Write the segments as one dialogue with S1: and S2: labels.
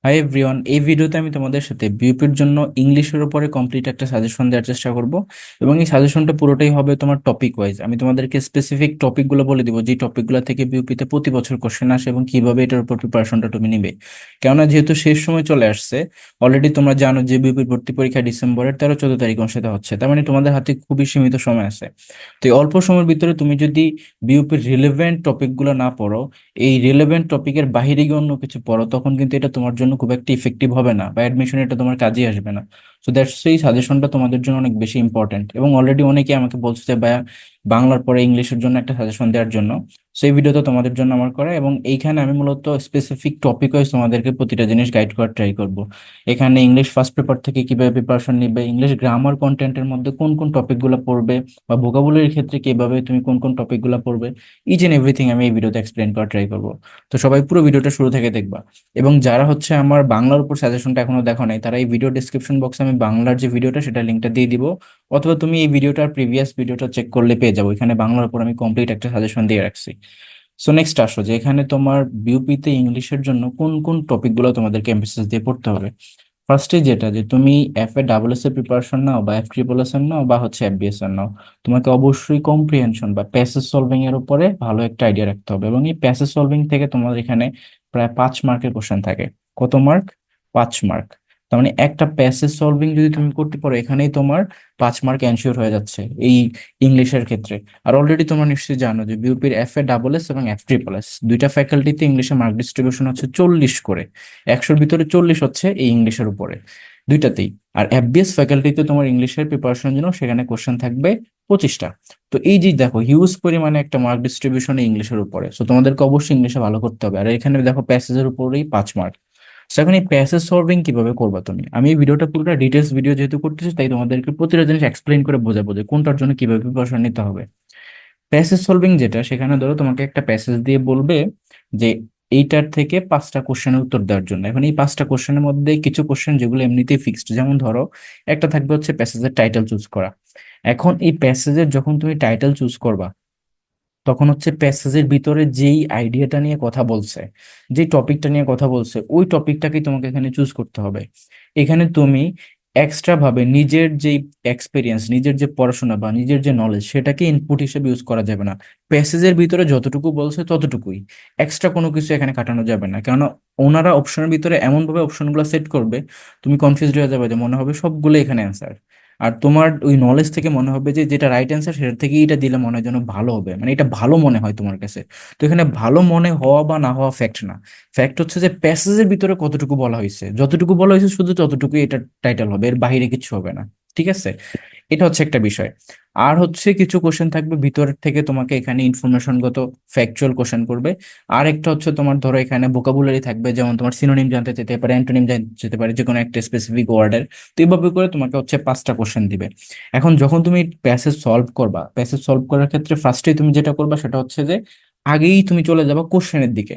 S1: Hi everyone, এই ভিডিওতে আমি তোমাদের সাথে বিউপির জন্য ইংলিশের উপরে কমপ্লিট একটা সাজেশন দেওয়ার চেষ্টা করব। এবং এই সাজেশনটা পুরোটাই হবে তোমার টপিক ওয়াইজ। আমি তোমাদেরকে স্পেসিফিক টপিকগুলো বলে দিব, যে টপিকগুলো থেকে বিউপিতে প্রতি বছর কোশ্চেন আসে এবং কিভাবে এটার উপর প্রিপারেশনটা তুমি নিবে। কেননা যেহেতু শেষ সময় চলে আসছে, অলরেডি তোমরা জানো যে বিউপির ভর্তি পরীক্ষা ডিসেম্বরের 13-14 তারিখ অনুষ্ঠিত হচ্ছে। তার মানে তোমাদের হাতে খুবই সীমিত সময় আছে। তো এই অল্প সময়ের ভিতরে তুমি যদি বিউপির রিলেভেন্ট টপিকগুলো না পড়ো, এই রিলেভেন্ট টপিকের বাইরে গিয়ে অন্য কিছু পড়ো, তখন কিন্তু এটা তোমার জন্য খুব একটা ইফেক্টিভ হবে না, বা অ্যাডমিশন এটা তোমার কাজে আসবে না। সো দ্যাটস এই সাজেশনটা তোমাদের জন্য অনেক বেশি ইম্পর্টেন্ট। এবং অলরেডি অনেকে আমাকে বলছে যে ভাইয়া, বাংলার পরে ইংলিশের জন্য একটা সাজেশন দেওয়ার জন্য। সেই ভিডিওটা তোমাদের জন্য আমার করা, এবং এইখানে আমি মূলত স্পেসিফিক টপিক ওয়াইজ তোমাদেরকে প্রতিটা জিনিস গাইড করার ট্রাই করব। এখানে ইংলিশ ফার্স্ট পেপার থেকে কিভাবে প্রিপারেশন নিবে, ইংলিশ গ্রামার কন্টেন্টের মধ্যে কোন কোন টপিকগুলো পড়বে, বা ভোকাবুলারির ক্ষেত্রে কিভাবে তুমি কোন কোন টপিকগুলো পড়বে, ইচ এন্ড এভরিথিং আমি এই ভিডিওতে এক্সপ্লেন করার ট্রাই করবো। তো সবাই পুরো ভিডিওটা শুরু থেকে দেখবা। এবং যারা হচ্ছে আমার বাংলার উপর সাজেশনটা এখনো দেখো নাই, তারা এই ভিডিও ডিসক্রিপশন বক্সে আমি বাংলার যে ভিডিওটা সেটা লিঙ্কটা দিয়ে দিব। অথবা তুমি এই ভিডিওটার প্রিভিয়াস ভিডিওটা চেক করলে পেয়ে যাবো, এখানে বাংলার উপর আমি কমপ্লিট একটা সাজেশন দিয়ে রাখছি। সো নেক্সট আসো, যে এখানে তোমার বিউপিতে ইংলিশের জন্য কোন কোন টপিকগুলো তোমাদেরকে এমফেসিস দিয়ে পড়তে হবে। ফার্স্টে যেটা, যে তুমি FA/SSC এর প্রিপারেশন নাও, বা FSSS এর নাও, বা হচ্ছে FBS এর নাও, তোমাকে অবশ্যই কম্প্রিহেনশন বা প্যাসেজ সলভিং এর উপরে ভালো একটা আইডিয়া রাখতে হবে। এবং এই প্যাসেজ সলভিং থেকে তোমার এখানে প্রায় 5 মার্কের কোশ্চেন থাকে। কত মার্ক? 5 মার্ক। তার মানে একটা প্যাসেজ সলভিং যদি তুমি করতে পারো, এখানেই তোমার 5 মার্ক এনশিওর হয়ে যাচ্ছে এই ইংলিশের ক্ষেত্রে। আর অলরেডি তোমরা নিশ্চয়ই জানো যে বিউপির FA/SSS এবং FSSS দুইটা ফ্যাকাল্টিতে ইংলিশে মার্ক ডিস্ট্রিবিউশন হচ্ছে 40 করে। 100-র ভিতরে 40 হচ্ছে এই ইংলিশের উপরে, দুইটাতেই। আর FBS ফ্যাকাল্টিতে তোমার ইংলিশের প্রিপারেশনের জন্য সেখানে কোশ্চেন থাকবে 25টা। তো এই যে দেখো, হিউজ পরিমাণে একটা মার্ক ডিস্ট্রিবিউশন ইংলিশের উপরে। সো তোমাদেরকে অবশ্যই ইংলিশে ভালো করতে হবে। আর এখানে দেখো প্যাসেজের উপরেই 5 মার্ক। তো এখন এই প্যাসেজ সলভিং কিভাবে করবা তুমি, আমি এই ভিডিওটা পুরোটা ডিটেলস ভিডিও যেহেতু করতেছি, তাই তোমাদেরকে প্রতিটা জিনিস এক্সপ্লেন করে বোঝাবো যে কোনটার জন্য কিভাবে প্রিপারেশন নিতে হবে। প্যাসেজ সলভিং যেটা, সেখানে ধরো তোমাকে একটা প্যাসেজ দিয়ে বলবে যে এইটার থেকে 5টা কোশ্চেনের উত্তর দেওয়ার জন্য। এখন এই 5টা কোশ্চেনের মধ্যে কিছু কোশ্চেন যেগুলো এমনিতেই ফিক্সড, যেমন ধরো একটা থাকবে হচ্ছে প্যাসেজের টাইটেল চুজ করা। এখন এই প্যাসেজের যখন তুমি টাইটেল চুজ করবা, তখন হচ্ছে প্যাসেজের ভিতরে যেই আইডিয়াটা নিয়ে কথা বলছে, যেই টপিকটা নিয়ে কথা বলছে, ওই টপিকটাকে তোমাকে এখানে চুজ করতে হবে। এখানে তুমি এক্সট্রা ভাবে নিজের যে এক্সপিরিয়েন্স, নিজের যে পড়াশোনা বা নিজের যে নলেজ, সেটাকে ইনপুট হিসেবে ইউজ করা যাবে না। প্যাসেজের ভিতরে যতটুকু বলছে ততটুকুই, এক্সট্রা কোনো কিছু এখানে কাটানো যাবে না। কেননা ওনারা অপশনের ভিতরে এমন ভাবে অপশনগুলো সেট করবে, তুমি কনফিউজড হয়ে যাবে, যে মনে হবে সবগুলো এখানে অ্যান্সার। আর তোমার ওই নলেজ থেকে মনে হবে যে যেটা রাইট অ্যান্সার সেটা থেকে এটা দিলে মনে হয় যেন ভালো হবে, মানে এটা ভালো মনে হয় তোমার কাছে। তো এখানে ভালো মনে হওয়া বা না হওয়া ফ্যাক্ট না। ফ্যাক্ট হচ্ছে যে প্যাসেজের ভিতরে কতটুকু বলা হয়েছে, যতটুকু বলা হয়েছে শুধু ততটুকুই এটা টাইটেল হবে, এর বাইরে কিছু হবে না। ঠিক আছে, এটা হচ্ছে একটা বিষয়। আর হচ্ছে কিছু কোশ্চেন থাকবে ভিতর থেকে তোমাকে এখানে ইনফরমেশনগত ফ্যাকচুয়াল কোশ্চেন করবে। আর একটা হচ্ছে তোমার ধরো এখানে ভোকাবুলারি থাকবে, যেমন তোমার সিনোনিম জানতে যেতে পারে, অ্যান্টোনিম জানতে যেতে পারে, যে কোনো একটা স্পেসিফিক ওয়ার্ডের। তো এইভাবে করে তোমাকে হচ্ছে 5টা কোশ্চেন দিবে। এখন যখন তুমি প্যাসেজ সলভ করবা, প্যাসেজ সলভ করার ক্ষেত্রে ফার্স্টে তুমি যেটা করবা সেটা হচ্ছে যে আগেই তুমি চলে যাবা কোশ্চেনের দিকে।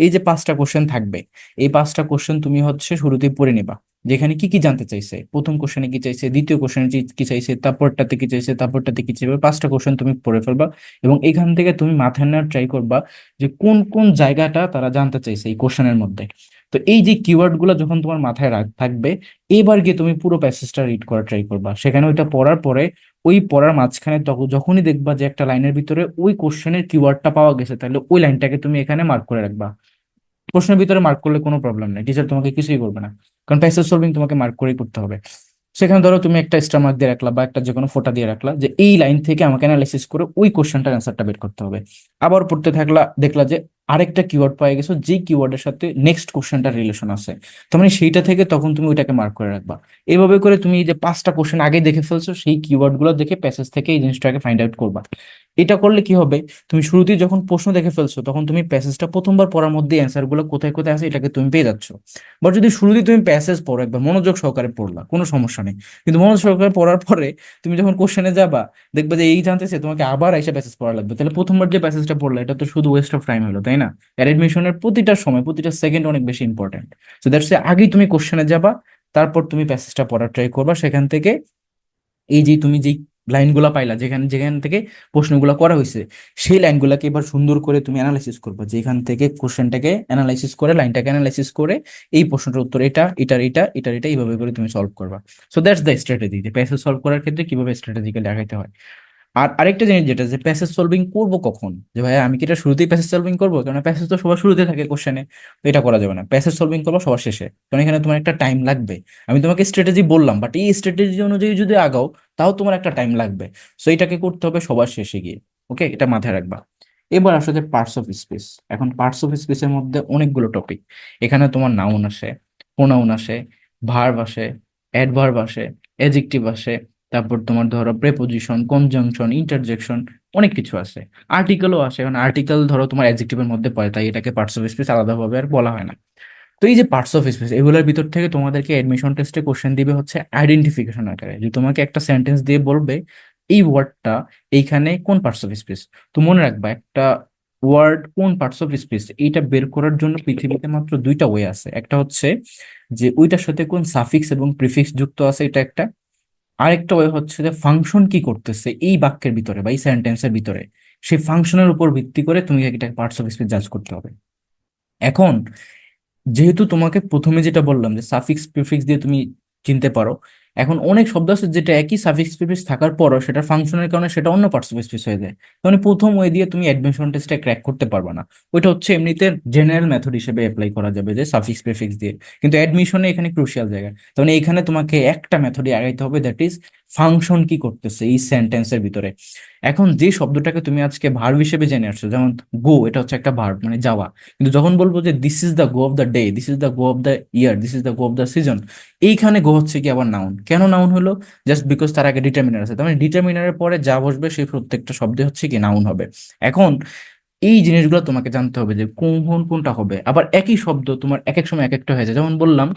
S1: এই যে 5টা কোশ্চেন থাকবে, এই 5টা কোশ্চেন তুমি হচ্ছে শুরুতেই পড়ে নিবা, যেখানে কি কি জানতে চাইছে, প্রথম কোশ্চেনে কি চাইছে, দ্বিতীয় কোশ্চেনে কি চাইছে, তারপরটাতে কি চাইছে, তারপরটাতে কি চাইবে, 5টা কোশ্চেন তুমি পড়ে ফেলবা। এবং এখান থেকে তুমি মাথায় নেওয়ার ট্রাই করবা যে কোন কোন জায়গাটা তারা জানতে চাইছে এই কোশ্চেনের মধ্যে। তো এই যে কিওয়ার্ড গুলো যখন তোমার মাথায় থাকবে, এবার গিয়ে তুমি পুরো প্যাসেজটা রিড করার ট্রাই করবা। সেখানে ওইটা পড়ার পরে, ওই পড়ার মাঝখানে তখন যখনই দেখবা যে একটা লাইনের ভিতরে ওই কোশ্চেনের কিওয়ার্ডটা পাওয়া গেছে, তাহলে ওই লাইনটাকে তুমি এখানে মার্ক করে রাখবা। প্রশ্নের ভিতরে মার্ক করলে কোনো প্রবলেম নেই, টিচার তোমাকে কিছুই করবে না, কারণ প্যাসেজ সলভিং তোমাকে মার্ক করেই করতে হবে। সেখানে ধরো তুমি একটা স্টার মার্ক দিয়ে রাখলা, বা একটা যে কোনো ফোঁটা দিয়ে রাখলা, যে এই লাইন থেকে আমাকে অ্যানালাইসিস করে ওই কোশ্চেনটার অ্যান্সারটা বের করতে হবে। আবার পড়তে থাকলা, দেখলা যে আরেকটা কিওয়ার্ড পাই গেছো, যেই কিওয়ার্ডের সাথে নেক্সট কোশ্চেনটার রিলেশন আছে, তার মানে সেইটা থেকে তখন তুমি ওইটাকে মার্ক করে রাখবা। এইভাবে করে তুমি এই যে 5টা কোশ্চেন আগে দেখে ফেলছো, সেই কিওয়ার্ড গুলো দেখে প্যাসেজ থেকে এই জিনিসটাকে ফাইন্ড আউট করবা। এটা করলে কি হবে, তুমি শুরুতেই যখন প্রশ্ন দেখে ফেলছো, তখন তুমি প্যাসেজটা প্রথমবার পড়ার মধ্যে অ্যান্সার গুলো কোথায় কোথায় আছে এটাকে তুমি পেয়ে যাচ্ছ। বা যদি শুরুতেই তুমি প্যাসেজ পড়ো, একবার মনোযোগ সহকারে পড়লা, কোনো সমস্যা নেই। কিন্তু মনোযোগ সহকারে পড়ার পরে তুমি যখন কোশ্চেনে যাবা, দেখবা যে এই জানতেছে, তোমাকে আবার এসে প্যাসেজ পড়া লাগবে, তাহলে প্রথমবার যে প্যাসেজটা পড়লা এটা তো শুধু ওয়েস্ট অফ টাইম হলো, তাই না? আর এডমিশনের প্রতিটা সময়, প্রতিটা সেকেন্ড অনেক বেশি ইম্পর্টেন্ট। সো দ্যাটস আগেই তুমি কোশ্চেনে যাবা, তারপর তুমি প্যাসেজটা পড়ার ট্রাই করবা। সেখান থেকে এই যে তুমি যেই লাইনগুলা পাইলা, যেখান যেখান থেকে প্রশ্নগুলো করা হয়েছে, সেই লাইনগুলাকে এবার সুন্দর করে তুমি অ্যানালাইসিস করবে, যেখান থেকে কোশ্চেনটাকে অ্যানালাইসিস করে, লাইনটাকে অ্যানালাইসিস করে এই প্রশ্নটার উত্তর এটা, এটা এইভাবে করে তুমি সলভ করবা। সো দ্যাটস দ্য স্ট্র্যাটেজি, যে প্যাসেজ সলভ করার ক্ষেত্রে কিভাবে স্ট্র্যাটেজিক্যালি আগাইতে হয়। আর আরেকটা জিনিস যেটা, যে প্যাসেজ সলভিং করবো কখন, যে ভাই আমি কি এটা শুরুতেই প্যাসেজ সলভিং করবো, কারণ প্যাসেজ তো সবার শুরুতে থাকে কোশ্চেনে, তো এটা করা যাবে না, প্যাসেজ সলভিং করবো সবার শেষে, কারণ এখানে তোমার একটা টাইম লাগবে। আমি তোমাকে স্ট্র্যাটেজি বললাম, বাট এই স্ট্র্যাটেজি অনুযায়ী যদি আগাও তাও তোমার একটা টাইম লাগবে। সো এটাকে করতে হবে সবার শেষে গিয়ে। ওকে, এটা মাথায় রাখবা। এবার আসলে পার্টস অফ স্পিচ। এখন পার্টস অফ স্পিচের মধ্যে অনেকগুলো টপিক। এখানে তোমার নাউন আসে, প্রোনাউন আসে, ভার্ব আসে, অ্যাডভার্ব আসে, অ্যাডজেক্টিভ আসে, তারপর তোমার ধরো প্রেপোজিশন, কনজাংশন, ইন্টারজেকশন, অনেক কিছু আছে। আর্টিকেলও আসে, কারণ আর্টিকেল ধরো তোমার অ্যাডজেক্টিভের মধ্যে পড়ে, তাই এটাকে পার্টস অফ স্পিচ আলাদাভাবে আর বলা হয় না। তো এই যে পার্টস অফ স্পিচ, এগুলোর ভিতর থেকে তোমাদেরকে এডমিশন টেস্টে কোশ্চেন দিবে হচ্ছে আইডেন্টিফিকেশন আকারে, যে তোমাকে একটা সেন্টেন্স দিয়ে বলবে এই ওয়ার্ডটা এইখানে কোন পার্টস অফ স্পিচ। তো মনে রাখবা, একটা ওয়ার্ড কোন পার্টস অফ স্পিচ এইটা বের করার জন্য পৃথিবীতে মাত্র দুইটা ওয়ে আছে। একটা হচ্ছে যে ওইটার সাথে কোন সাফিক্স এবং প্রিফিক্স যুক্ত আছে, এটা একটা। আরেকটা ওয়ে হচ্ছে যে ফাংশন কি করতেছে এই বাক্যের ভিতরে বা এই সেন্টেন্সের ভিতরে, সেই ফাংশনের উপর ভিত্তি করে তুমি একটা পার্টস অফ স্পিচ জাজ করতে হবে। এখন যেহেতু তোমাকে প্রথমে যেটা বললাম যে সাফিক্স প্রিফিক্স দিয়ে তুমি চিনতে পারো, এখন অনেক শব্দ আছে যেটা একই সাফিক্স প্রিফিক্স থাকার পরও সেটা ফাংশনের কারণে সেটা অন্য পার্টস অফ স্পিচ হয়ে যায়। মানে প্রথম ওয়ে দিয়ে তুমি অ্যাডমিশন টেস্টে ক্র্যাক করতে পারবে না। ওইটা হচ্ছে এমনিতে জেনারেল মেথড হিসেবে অ্যাপ্লাই করা যাবে, যে সাফিক্স প্রিফিক্স দিয়ে। কিন্তু অ্যাডমিশনে এখানে ক্রুশিয়াল জায়গা, তার মানে এখানে তোমাকে একটা মেথডে আগাইতে হবে, দ্যাট ইজ ফাংশন কি করতেছে এই সেন্টেন্সের ভিতরে। এখন যে শব্দটাকে তুমি আজকে ভার্ব হিসেবে জেনে আসছো, যেমন গো, এটা হচ্ছে একটা ভার্ব মানে যাওয়া, কিন্তু যখন বলবো যে this is the go of the day, this is the go of the year, this is the go of the season, এইখানে গো হচ্ছে কি আবার নাউন। কেন নাউন হলো? জাস্ট বিকজ তার আগে ডিটারমিনার আছে, তার মানে ডিটারমিনারের পরে যা বসবে সেই প্রত্যেকটা শব্দে হচ্ছে কি নাউন হবে। এখন এই জিনিসগুলো তোমাকে জানতে হবে যে কোন কোনটা হবে। আবার একই শব্দ তোমার এক এক সময় এক একটা হয়েছে, যেমন বললাম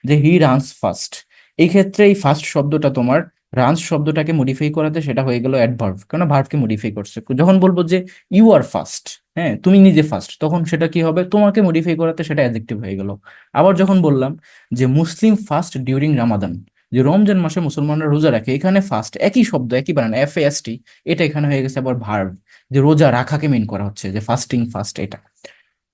S1: যে হি রানস ফাস্ট, এই ক্ষেত্রে এই ফার্স্ট শব্দটা তোমার রানস শব্দটাকে মডিফাই করাতে সেটা হয়ে গেল অ্যাডভার্ব, কারণ ভার্বকে মডিফাই করছে। যখন বলবো যে ইউ আর ফাস্ট, হ্যাঁ তুমি নিজে ফার্স্ট, তখন সেটা কি হবে? তোমাকে মডিফাই করাতে সেটা অ্যাডজেক্টিভ হয়ে গেল। আবার যখন বললাম যে মুসলিম ফাস্ট ডিউরিং রামাদান, যে রমজান মাসে মুসলমানরা রোজা রাখে, এখানে ফাস্ট একই শব্দ একই বানান FAST, এটা এখানে হয়ে গেছে আবার ভার্ব, যে রোজা রাখাকে মিন করা হচ্ছে, যে ফাস্টিং ফাস্ট এটা।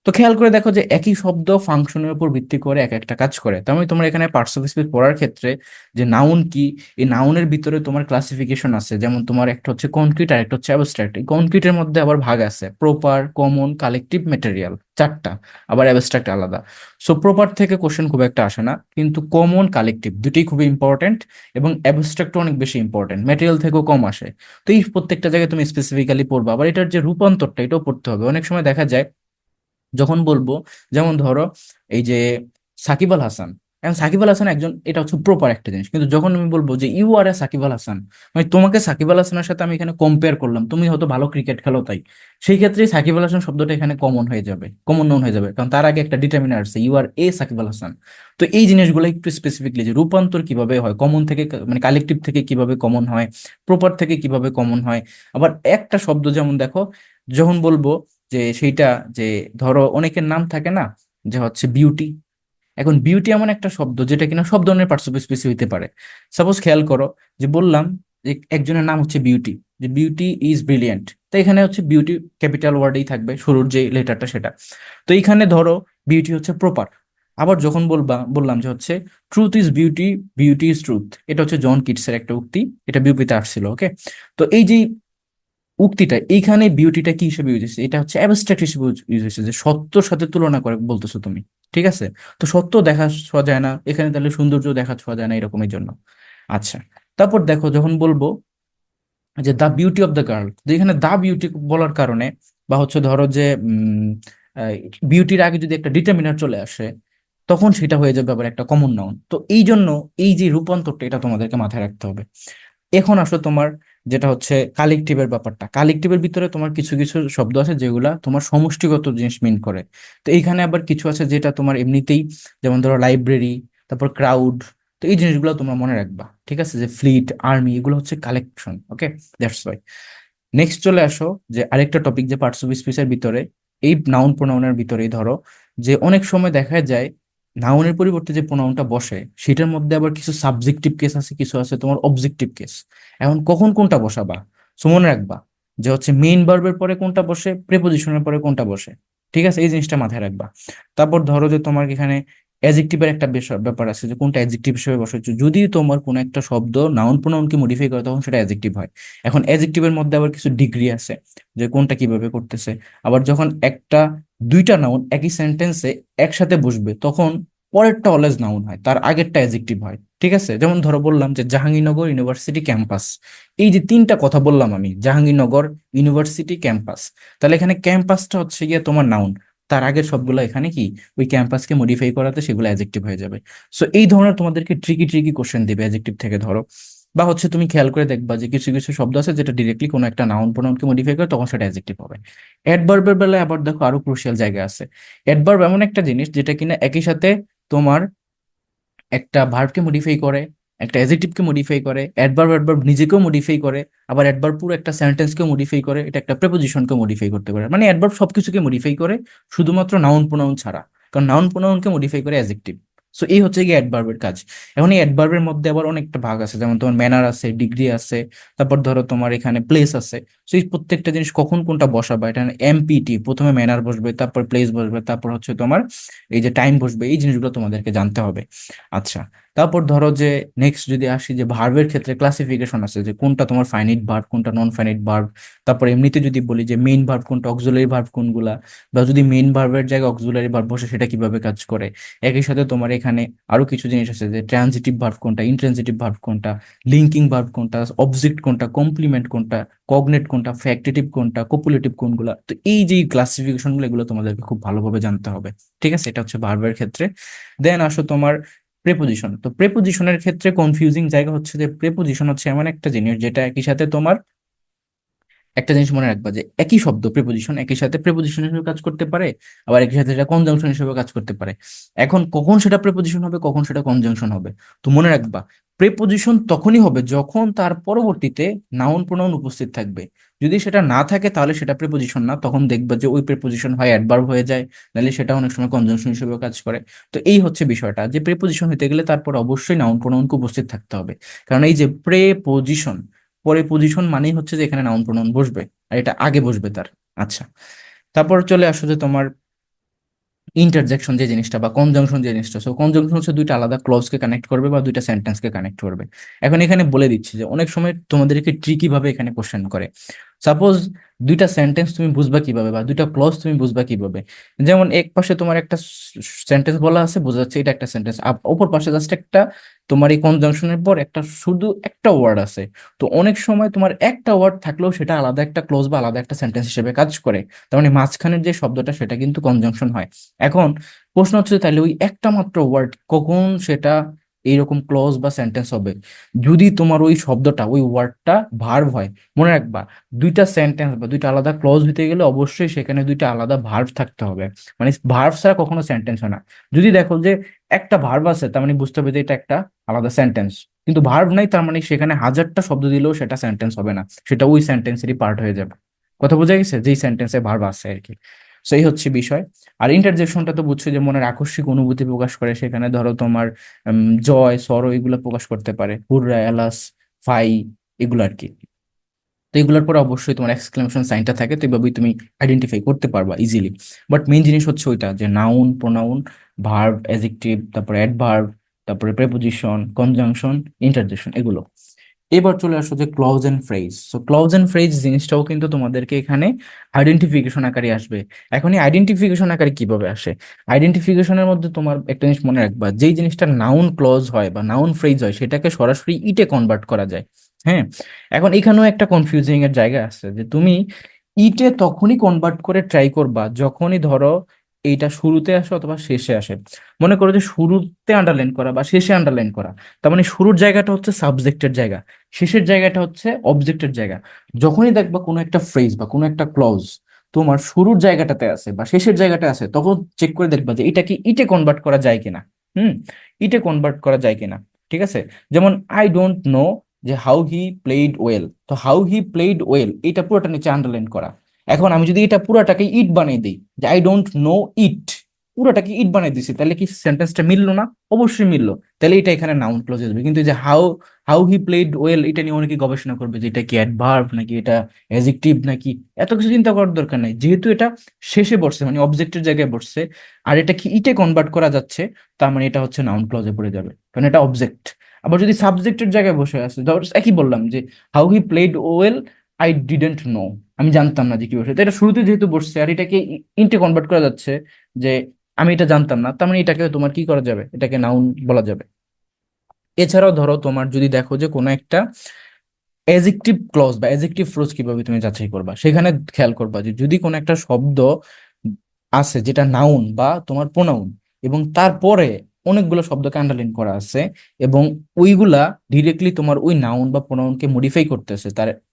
S1: তো খেয়াল করে দেখো যে একই শব্দ ফাংশনের উপর ভিত্তি করে এক একটা কাজ করে। তার মানে তোমার এখানে পার্টস অফ স্পিচ পড়ার ক্ষেত্রে যে নাউন কি, এই নাউনের ভিতরে তোমার ক্লাসিফিকেশন আছে, যেমন তোমার একটা হচ্ছে কনক্রিট আর একটা হচ্ছে অ্যাবস্ট্রাক্ট। এই কনক্রিটের মধ্যে আবার ভাগ আছে প্রপার, কমন, কালেকটিভ, ম্যাটেরিয়াল, চারটা। আবার অ্যাবস্ট্রাক্ট আলাদা। সো প্রপার থেকে কোশ্চেন খুব একটা আসে না, কিন্তু কমন, কালেকটিভ দুটোই খুবই ইম্পর্টেন্ট, এবং অ্যাবস্ট্রাক্ট অনেক বেশি ইম্পর্টেন্ট, ম্যাটেরিয়াল থেকেও কম আসে। তো এই প্রত্যেকটা জায়গায় তুমি স্পেসিফিক্যালি পড়বা। আবার এটার যে রূপান্তরটা, এটাও পড়তে হবে। অনেক সময় দেখা যায় যখন বলবো, যেমন ধরো এই যে সাকিব আল হাসান, এখন সাকিব আল হাসান একজন, এটা হচ্ছে প্রপার একটা জিনিস, কিন্তু যখন আমি বলবো যে ইউ আর এ সাকিব আল হাসান, মানে তোমাকে সাকিব আল হাসানের সাথে আমি এখানে কম্পেয়ার করলাম, তুমি হয়তো ভালো ক্রিকেট খেলো তাই, সেই ক্ষেত্রে সাকিব আল হাসান শব্দটা এখানে কমন হয়ে যাবে, কমন নাউন হয়ে যাবে, কারণ তার আগে একটা ডিটারমিনার আছে ইউ আর এ সাকিব আল হাসান। তো এই জিনিসগুলো একটু স্পেসিফিকলি, যে রূপান্তর কিভাবে হয়, কমন থেকে মানে কালেকটিভ থেকে কিভাবে কমন হয়, প্রপার থেকে কিভাবে কমন হয়। আবার একটা শব্দ যেমন দেখো, যখন বলবো যে সেইটা, যে ধরো অনেকের নাম থাকে না, যে হচ্ছে বিউটি। এখন বিউটি এমন একটা শব্দ যেটা কিনা সব ধরনের পার্টস অফ স্পিচ হইতে পারে। সাপোজ খেয়াল করো, যে বললাম যে একজনের নাম হচ্ছে বিউটি, যে বিউটি ইজ ব্রিলিয়েন্ট, তো এখানে হচ্ছে বিউটি ক্যাপিটাল ওয়ার্ডেই থাকবে, শুরুর যে লেটারটা সেটা। তো এইখানে ধরো বিউটি হচ্ছে প্রপার। আবার যখন বললাম যে হচ্ছে truth is beauty, beauty is truth, এটা হচ্ছে জন কিটসের একটা উক্তি, এটা বিউপিতে আসছিল। ওকে, তো এই যে উক্তিটা, এইখানে বিউটিটা কি হিসেবে ইউজ হয়েছে, এটা হচ্ছে অ্যাবস্ট্রাক্ট হিসেবে ইউজ হয়েছে, যে সত্যর সাথে তুলনা করে বলতেছো তুমি। ঠিক আছে, তো সত্য দেখা ছোঁয়া যায় না এখানে, তাহলে সৌন্দর্য দেখা ছোঁয়া যায় না, এরকমের জন্য। আচ্ছা, তারপর দেখো যখন বলবো যে দা বিউটি অফ দ্য গার্ল, যে এখানে দা বিউটি বলার কারণে, বা হচ্ছে ধরো যে বিউটির আগে যদি একটা ডিটারমিনার চলে আসে, তখন সেটা হয়ে যাবে আবার একটা কমন নাউন। তো এই জন্য এই যে রূপান্তরটা, এটা তোমাদেরকে মাথায় রাখতে হবে। এখন আসো তোমার যেটা হচ্ছে কালেকটিভের ব্যাপারটা। কালেকটিভের ভিতরে তোমার কিছু কিছু শব্দ আছে যেগুলা তোমার সমষ্টিগত জিনিস মিন করে। তো এইখানে আবার কিছু আছে যেটা তোমার এমনিতেই, যেমন ধরো লাইব্রেরি, তারপর ক্রাউড। তো এই জিনিসগুলো তোমরা মনে রাখবা, ঠিক আছে, যে ফ্লিট, আর্মি, এগুলো হচ্ছে collection. Okay, that's why. Next চলে আসো যে আরেকটা টপিক, যে পার্টস অফ স্পিচের ভিতরে এই নাউন প্রোনাউনের ভিতরেই ধরো যে অনেক সময় দেখা যায় নাউনের পরিবর্তে যে প্রোনাউনটা বসে সেটার মধ্যে আবার কিছু সাবজেক্টিভ কেস আছে, কিছু আছে তোমার অবজেক্টিভ কেস। এখন কখন কোনটা বসাবা, সো মনে রাখবা যে হচ্ছে মেইন ভার্বের পরে কোনটা বসে, প্রেপোজিশনের পরে কোনটা বসে। ঠিক আছে, এই জিনিসটা মাথায় রাখবা। তারপর ধরো যে তোমার এখানে অ্যাডজেক্টিভের একটা ব্যাপার আছে যে কোনটা অ্যাডজেক্টিভ হিসেবে বসাচ্ছ। যদি তোমার কোনো একটা শব্দ নাউন প্রোনাউনকে মডিফাই করে তখন সেটা অ্যাডজেক্টিভ হয়। এখন অ্যাডজেক্টিভের মধ্যে আবার কিছু ডিগ্রি আছে যে কোনটা কিভাবে করতেছে। আবার যখন একটা দুইটা নাউন একই সেন্টেন্সে একসাথে বসবে তখন পরেরটা অলওয়েজ নাউন হয়, তার আগেরটা অ্যাডজেক্টিভ হয়। ঠিক আছে, যেমন ধরো বললাম যে জাহাঙ্গীরনগর ইউনিভার্সিটি ক্যাম্পাস। এই যে তিনটা কথা বললাম আমি, জাহাঙ্গীরনগর ইউনিভার্সিটি ক্যাম্পাস, তাহলে এখানে ক্যাম্পাসটা হচ্ছে গিয়ে তোমার নাউন, তার আগের সবগুলো এখানে কি ওই ক্যাম্পাসকে মডিফাই করাতে সেগুলো অ্যাডজেক্টিভ হয়ে যাবে। সো এই ধরনের তোমাদেরকে ট্রিকি ট্রিকি কোশ্চেন দিবে অ্যাডজেক্টিভ থেকে ধরো। বা হচ্ছে তুমি খেয়াল করে দেখবা যে কিছু কিছু শব্দ আছে যেটা ডিরেক্টলি কোনো একটা নাউন প্রোনাউনকে মডিফাই করে তখন সেটা অ্যাডজেক্টিভ হবে। অ্যাডভার্বের বেলায় আবার দেখো আরো ক্রুশিয়াল জায়গা আছে। অ্যাডভার্ব এমন একটা জিনিস যেটা কিনা একই সাথে তোমার একটা ভার্বকে মডিফাই করে, একটা অ্যাডজেক্টিভকে মডিফাই করে, অ্যাডভার্ব অ্যাডভার্ব নিজেকেও মডিফাই করে, আবার অ্যাডভার্ব পুরো একটা সেন্টেন্সকেও মডিফাই করে, এটা একটা প্রেপোজিশনকে মডিফাই করতে পারে। মানে অ্যাডভার্ব সবকিছুকে মডিফাই করে শুধুমাত্র নাউন প্রোনাউন ছাড়া, কারণ নাউন প্রোনাউনকে মডিফাই করে অ্যাডজেক্টিভ। সো এই হচ্ছে গিয়ে অ্যাডভার্বের কাজ। এখন এই অ্যাডভার্বের মধ্যে আবার অনেকটা ভাগ আছে, যেমন তোমার ম্যানার আছে, ডিগ্রি আছে, তারপর ধরো তোমার এখানে প্লেস আছে। সো এই প্রত্যেকটা জিনিস কখন কোনটা বসাবা, এটা এমপিটি, প্রথমে ম্যানার বসবে, তারপর প্লেস বসবে, তারপর হচ্ছে তোমার এই যে টাইম বসবে, এই জিনিসগুলো তোমাদেরকে জানতে হবে। আচ্ছা, তারপর ধরো যে নেক্সট যদি আসি যে ভার্বের ক্ষেত্রে ক্লাসিফিকেশন আছে যে কোনটা তোমার ফাইনাইট ভার্ব কোনটা নন ফাইনাইট ভার্ব। তারপর এমনিতে যদি বলি যে মেইন ভার্ব কোনটা, অক্সিলারি ভার্ব কোনগুলা, বা যদি মেইন ভার্বের জায়গায় অক্সিলারি ভার্ব বসে সেটা কিভাবে কাজ করে। একই সাথে তোমার এখানে আরো কিছু জিনিস আছে যে ট্রানজিটিভ ভার্ব কোনটা, ইনট্রানজিটিভ ভার্ব কোনটা, লিঙ্কিং ভার্ব কোনটা, অবজেক্ট কোনটা, কমপ্লিমেন্ট কোনটা, কগনেট কোনটা, ফ্যাক্টিটিভ কোনটা, কপুলেটিভ কোনগুলা। তো এই যে ক্লাসিফিকেশন গুলো এগুলো তোমাদেরকে খুব ভালোভাবে জানতে হবে। ঠিক আছে, এটা হচ্ছে ভার্বের ক্ষেত্রে। দেন আসো তোমার প্রেপোজিশন। তো প্রেপোজিশনের ক্ষেত্রে কনফিউজিং জায়গা হচ্ছে যে প্রেপোজিশন হচ্ছে এমন একটা জিনিস যেটা একই সাথে তোমার, একটা জিনিস মনে রাখবা যে একই শব্দ প্রেপোজিশন একই সাথে প্রেপোজিশন হিসেবে কাজ করতে পারে, আবার একই সাথে এটা কনজাংশন হিসেবে কাজ করতে পারে। এখন কখন সেটা প্রেপোজিশন হবে, কখন সেটা কনজাংশন হবে, তো মনে রাখবা প্রেপোজিশন তখনই হবে যখন তার পরবর্তীতে নাউন প্রোনাউন উপস্থিত থাকবে। যদি সেটা না থাকে তাহলে সেটা প্রেপোজিশন না, তখন দেখবা যে ওই প্রেপোজিশন হয় অ্যাডভার্ব হয়ে যায়, নাহলে সেটা অনেক সময় কনজাংশন হিসেবে কাজ করে। তো এই হচ্ছে বিষয়টা যে প্রেপোজিশন হতে গেলে তারপর অবশ্যই নাউন প্রোনাউনকে উপস্থিত থাকতে হবে। কারণ এই যে প্রেপোজিশন, পরে পজিশন মানেই হচ্ছে যে এখানে নাউন প্রোনাউন বসবে, আর এটা আগে বসবে তার। আচ্ছা, তারপর চলে আসো যে তোমার ইন্টারজেকশন যে জিনিসটা বা কনজাংশন যে জিনিসটা। সো কনজাংশন হচ্ছে দুইটা আলাদা ক্লজকে কানেক্ট করবে বা দুইটা সেন্টেন্সকে কানেক্ট করবে। এখন এখানে বলে দিচ্ছি যে অনেক সময় তোমাদেরকে ট্রিকি ভাবে এখানে কোশ্চেন করে। সাপোজ দুইটা সেন্টেন্স তুমি বুঝবা কিভাবে বা দুইটা ক্লজ তুমি বুঝবা কিভাবে। যেমন এক পাশে তোমার একটা সেন্টেন্স বলা আছে, বোঝা যাচ্ছে এটা একটা সেন্টেন্স, অপর পাশে জাস্ট একটা তোমার এই কনজাংশনের পর একটা শুধু একটা ওয়ার্ড আছে। তো অনেক সময় তোমার একটা ওয়ার্ড থাকলেও সেটা আলাদা একটা ক্লোজ বা আলাদা একটা সেন্টেন্স হিসেবে কাজ করে। তার মানে মাঝখানের যে শব্দটা সেটা কিন্তু কনজাংশন হয়। এখন প্রশ্ন হচ্ছে তাহলে ওই একটা মাত্র ওয়ার্ড কখন সেটা এইরকম ক্লজ বা সেন্টেন্স হবে, যদি তোমার ওই শব্দটা ওই ওয়ার্ডটা ভার্ব হয়। মনে রাখবা দুইটা সেন্টেন্স বা দুইটা আলাদা ক্লজ হইতে গেলে অবশ্যই সেখানে দুইটা আলাদা ভার্ব থাকতে হবে। মানে ভার্ব ছাড়া কখনো সেন্টেন্স হয় না। যদি দেখো যে একটা ভার্ব আছে তার মানে বুঝতে হবে যে এটা একটা আলাদা সেন্টেন্স, কিন্তু ভার্ব নাই তার মানে সেখানে হাজারটা শব্দ দিলেও সেটা সেন্টেন্স হবে না, সেটা ওই সেন্টেন্সেরই পার্ট হয়ে যাবে। কথা বোঝা গেছে, যেই সেন্টেন্সে ভার্ব আছে আর কি। সেই হচ্ছে বিষয়। আর ইন্টারজেকশনটা তো বুঝছো যে মনের আকস্মিক অনুভূতি প্রকাশ করে, সেখানে ধরো তোমার জয় সরো এগুলো প্রকাশ করতে পারে, হুররা এলাস ফাই এগুলো আর কি। তো এগুলোর পরে অবশ্যই তোমার এক্সক্লেমেশন সাইনটা থাকে, তো এভাবেই তুমি আইডেন্টিফাই করতে পারবা ইজিলি। বাট মেইন জিনিস হচ্ছে ওইটা যে নাউন প্রোনাউন, ভার্ব অ্যাডজেক্টিভ, তারপরে অ্যাডভার্ব, তারপরে প্রেপোজিশন, কনজাংশন, ইন্টারজেকশন এগুলো। এবার চলে আসো যে clause and phrase. So clause and phrase জিনিসটাও কিন্তু তোমাদেরকে এখানে আইডেন্টিফিকেশন আকারে আসবে। এখন এই আইডেন্টিফিকেশন আকারে কিভাবে আসে, আইডেন্টিফিকেশনের মধ্যে তোমার একটা জিনিস মনে রাখবা, যেই জিনিসটা নাউন ক্লজ হয় বা নাউন ফ্রেজ হয় সেটাকে সরাসরি ইটে কনভার্ট করা যায়। হ্যাঁ, এখন এখানেও একটা কনফিউজিং এর জায়গা আছে যে তুমি ইটে তখনই কনভার্ট করে ট্রাই করবা যখনই ধরো এইটা শুরুতে আসে অথবা শেষে আসে। মনে করো যে শুরুতে আন্ডারলাইন করা বা শেষে আন্ডারলাইন করা, তার মানে শুরুর জায়গাটা হচ্ছে সাবজেক্টের জায়গা, শেষের জায়গাটা হচ্ছে অবজেক্টের জায়গা। যখনই দেখবা কোনো একটা ফ্রেজ বা কোনো একটা ক্লজ তোমার শুরুর জায়গাটাতে আছে বা শেষের জায়গাটা আছে, তখন চেক করে দেখবা যে এটা কি ইটে কনভার্ট করা যায় কিনা। হুম, ইটে কনভার্ট করা যায় কিনা। ঠিক আছে, যেমন আই ডোন্ট নো যে হাউ হি প্লেড ওয়েল, তো হাউ হি প্লেড ওয়েল এটা পুরোটা নিচে আন্ডারলাইন করা। এখন আমি যদি এটা পুরোটাকে ইট বানিয়ে দিই যে আই ডোন্ট নো ইট, পুরোটাকে ইট বানাই দিছি, তাহলে কি সেন্টেন্সটা মিললো না? অবশ্যই মিললো। তাহলে এটা এখানে নাউন ক্লজে যাবে। কিন্তু এই যে how how he played well, এটা নিয়ে অনেকে গবেষণা করবে যে এটা কি অ্যাডভার্ব নাকি এটা অ্যাডজেক্টিভ নাকি, এত কিছু চিন্তা করার দরকার নাই। যেহেতু এটা শেষে বসছে, মানে অবজেক্টের জায়গায় বসছে, আর এটা কি ইটে কনভার্ট করা যাচ্ছে, তার মানে এটা হচ্ছে নাউন ক্লজে পড়ে যাবে, কারণ এটা অবজেক্ট। আবার যদি সাবজেক্টের জায়গায় বসে আছে, ধর একই বললাম যে how he played well, I didn't know, আমি জানতাম না যে কি বসে, তো এটা শুরুতে যেহেতু বসছে আর এটাকে ইন্টে কনভার্ট করা যাচ্ছে যে আমি এটা জানতাম না, তার মানে এটাকে তোমার কি করা যাবে, এটাকে নাউন বলা যাবে। এছাড়াও ধরো তোমার যদি দেখো যে কোনো একটা অ্যাজেক্টিভ ক্লজ বা অ্যাজেক্টিভ ফ্রেজ কিভাবে তুমি যাচাই করবা, সেখানে খেয়াল করবা যে যদি কোনো একটা শব্দ আছে যেটা নাউন বা তোমার প্রোনাউন, এবং তারপরে অনেকগুলো শব্দকে আন্ডারলাইন করা আছে, এবং ওইগুলা ডিরেক্টলি তোমার ওই নাউন বা প্রোনাউনকে মডিফাই করতেছে,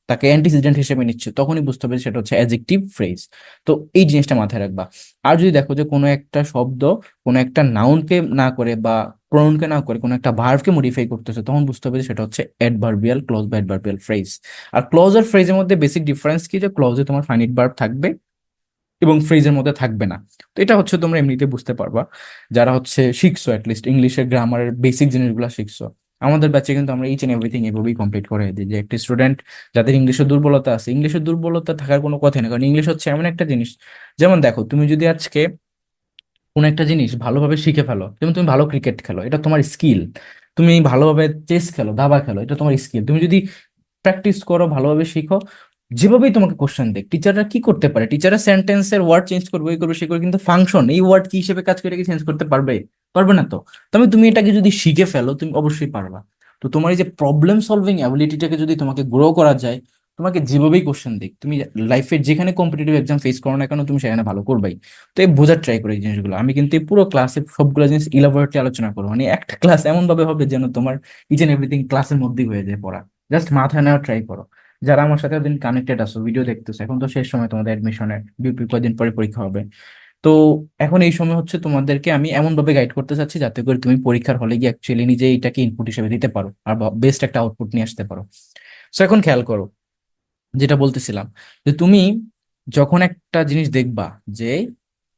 S1: তাকে অ্যান্টিসিডেন্ট হিসেবে নিচ্ছে, তখনই বুঝতে হবে যে সেটা হচ্ছে অ্যাডজেক্টিভ ফ্রেজ। তো এই জিনিসটা মাথায় রাখবা। আর যদি দেখো যে কোনো একটা শব্দ কোনো একটা নাউনকে না করে বা প্রোনাউনকে না করে কোনো একটা ভার্বকে মডিফাই করতেছে, তখন বুঝতে হবে যে সেটা হচ্ছে অ্যাডভার্বিয়াল ক্লজ বা অ্যাডভার্বিয়াল ফ্রেজ। আর ক্লজ আর ফ্রেজের মধ্যে বেসিক ডিফারেন্স কি, যে ক্লজে তোমার ফাইনিট ভার্ব থাকবে এবং ফ্রেজের মধ্যে থাকবে না। তো এটা হচ্ছে তোমরা এমনিতে বুঝতে পারবা যারা হচ্ছে শিখছো, অ্যাটলিস্ট ইংলিশের গ্রামারের বেসিক জিনিসগুলো শিখছো। আমাদের ব্যাচে কিন্তু আমরা ইচ এন্ড এভরিথিং এভাবেই কমপ্লিট করে দিই, যে একটা স্টুডেন্ট যাদের ইংলিশের দুর্বলতা আছে, ইংলিশের দুর্বলতা থাকার কোনো কথা নেই, কারণ ইংলিশ হচ্ছে এমন একটা জিনিস, যেমন দেখো তুমি যদি আজকে কোন একটা জিনিস ভালোভাবে শিখে ফেলো, যেমন তুমি ভালো ক্রিকেট খেলো, এটা তোমার স্কিল। তুমি ভালোভাবে চেস খেলো, দাবা খেলো, এটা তোমার স্কিল। তুমি যদি প্র্যাকটিস করো, ভালোভাবে শিখো, যেভাবেই তোমাকে কোশ্চেন দেখ, টিচাররা কি করতে পারে, টিচাররা সেন্টেন্সের ওয়ার্ড চেঞ্জ করবে, এই করবে সে করবে, কিন্তু ফাংশন এই ওয়ার্ড কি হিসেবে কাজ করে কি চেঞ্জ করতে পারবে? পারবে না তো। তবে তুমি এটাকে যদি শিখে ফেলো, তুমি অবশ্যই পারবা। তো তোমার এই যে প্রবলেম সলভিং অ্যাবিলিটিটাকে যদি তোমাকে গ্রো করা যায়, তোমাকে যেভাবেই কোশ্চেন দিক, তুমি লাইফের যেখানে কম্পিটিটিভ এক্সাম ফেস করো না কেন, তুমি সেখানে ভালো করবাই। তো এই বোঝার ট্রাই করো এই জিনিসগুলো। আমি কিন্তু এই পুরো ক্লাসে সবগুলো জিনিস ইলাবোরেটলি আলোচনা করবো, মানে একটা ক্লাস এমন ভাবে হবে যেন তোমার ইচ এন্ড এভরিথিং ক্লাসের মধ্যেই হয়ে যায় পড়া। জাস্ট মাথায় নেওয়ার ট্রাই করো। যারা আমার সাথে দিন কানেক্টেড আছো, ভিডিও দেখতেছো, এখন তো শেষ সময় তোমাদের অ্যাডমিশনের, বিউপি কয়েকদিন পরে পরীক্ষা হবে। তো এখন এই সময় হচ্ছে তোমাদেরকে আমি এমন ভাবে গাইড করতে চাচ্ছি যাতে করে তুমি পরীক্ষার হলে গিয়ে অ্যাকচুয়ালি নিজে এটাকে ইনপুট হিসেবে দিতে পারো আর বেস্ট একটা আউটপুট নিয়ে আসতে পারো। সো এখন খেয়াল করো, যেটা বলতেছিলাম, যে তুমি যখন একটা জিনিস দেখবা যে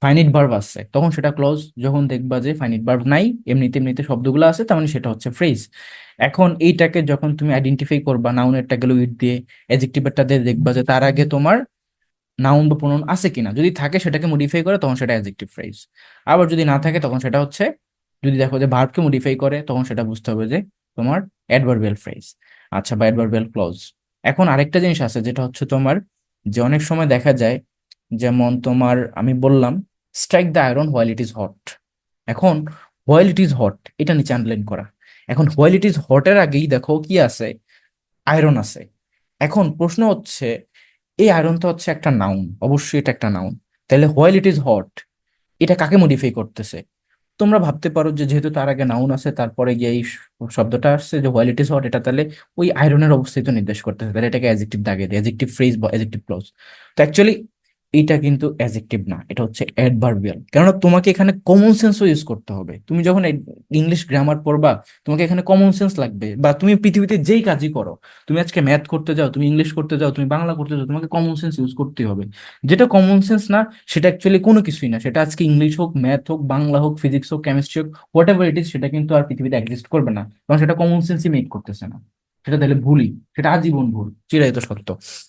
S1: ফাইনিট ভার্ব আছে, তখন সেটা ক্লজ। যখন দেখবা যে ফাইনিট ভার্ব নাই, এমনিতে এমনিতে শব্দগুলো আছে, তার মানে সেটা হচ্ছে ফ্রেজ। এখন এইটাকে যখন তুমি আইডেন্টিফাই করবা, নাউনেরটা গেল উইথ দিয়ে, অ্যাডজেক্টিভেরটা দিয়ে দেখবা যে তার আগে তোমার নাউন বা প্রোনাউন আছে কিনা, যদি থাকে সেটাকে মডিফাই করে, তখন সেটা অ্যাডজেক্টিভ ফ্রেজ। আবার যদি না থাকে তখন সেটা হচ্ছে, যদি দেখো যে ভার্বকে মডিফাই করে, তখন সেটা বুঝতে হবে যে তোমার অ্যাডভার্বিয়াল ফ্রেজ, আচ্ছা, বা অ্যাডভার্বিয়াল ক্লজ। এখন আরেকটা জিনিস আছে যেটা হচ্ছে তোমার, যে অনেক সময় দেখা যায়, যেমন তোমার আমি বললাম strike the iron while it is hot. এখন হোয়াইল ইট ইজ হট এটা নিচে আন্ডারলাইন করা। এখন হোয়াইল ইট ইজ হটের আগেই দেখো কি আছে, আয়রন আছে। এখন প্রশ্ন হচ্ছে, এই আয়রন তো হচ্ছে একটা নাউন, অবশ্যই এটা একটা নাউন, তাহলে হোয়াইল ইট ইজ হট এটা কাকে মডিফাই করতেছে? তোমরা ভাবতে পারো যে যেহেতু তার আগে নাউন আছে, তারপরে গিয়ে এই শব্দটা আসছে যে হোয়াইল ইট ইজ হট, এটা তাহলে ওই আয়রনের অবস্থিত নির্দেশ করতেছে, তাহলে এটাকে অ্যাডজেক্টিভ দাগে দেয়, অ্যাডজেক্টিভ ফ্রেজ বা অ্যাডজেক্টিভ ক্লজ। তো অ্যাকচুয়ালি এটা কিন্তু অ্যাডজেক্টিভ না, এটা হচ্ছে অ্যাডভার্বিয়াল। কেননা তোমাকে এখানে কমন সেন্সও ইউজ করতে হবে। তুমি যখন ইংলিশ গ্রামার পড়বা, তোমাকে এখানে কমন সেন্স লাগবে। বা তুমি পৃথিবীতে যেই কাজই করো, তুমি আজকে ম্যাথ করতে যাও, তুমি ইংলিশ করতে যাও, তুমি বাংলা করতে যাও, তোমাকে কমন সেন্স ইউজ করতে হবে। যেটা কমন সেন্স না, সেটা অ্যাকচুয়ালি কোনো কিছুই না। সেটা আজকে ইংলিশ হোক, ম্যাথ হোক, বাংলা হোক, ফিজিক্স হোক, কেমিস্ট্রি হোক, হোয়াট এভার ইট ইজ, সেটা কিন্তু আর পৃথিবীতে এক্সিস্ট করবে না, কারণ সেটা কমন সেন্সই মেক করতেছে না। সেটা তাহলে ভুলই, সেটা আজীবন ভুল, চিরায়ত সত্য।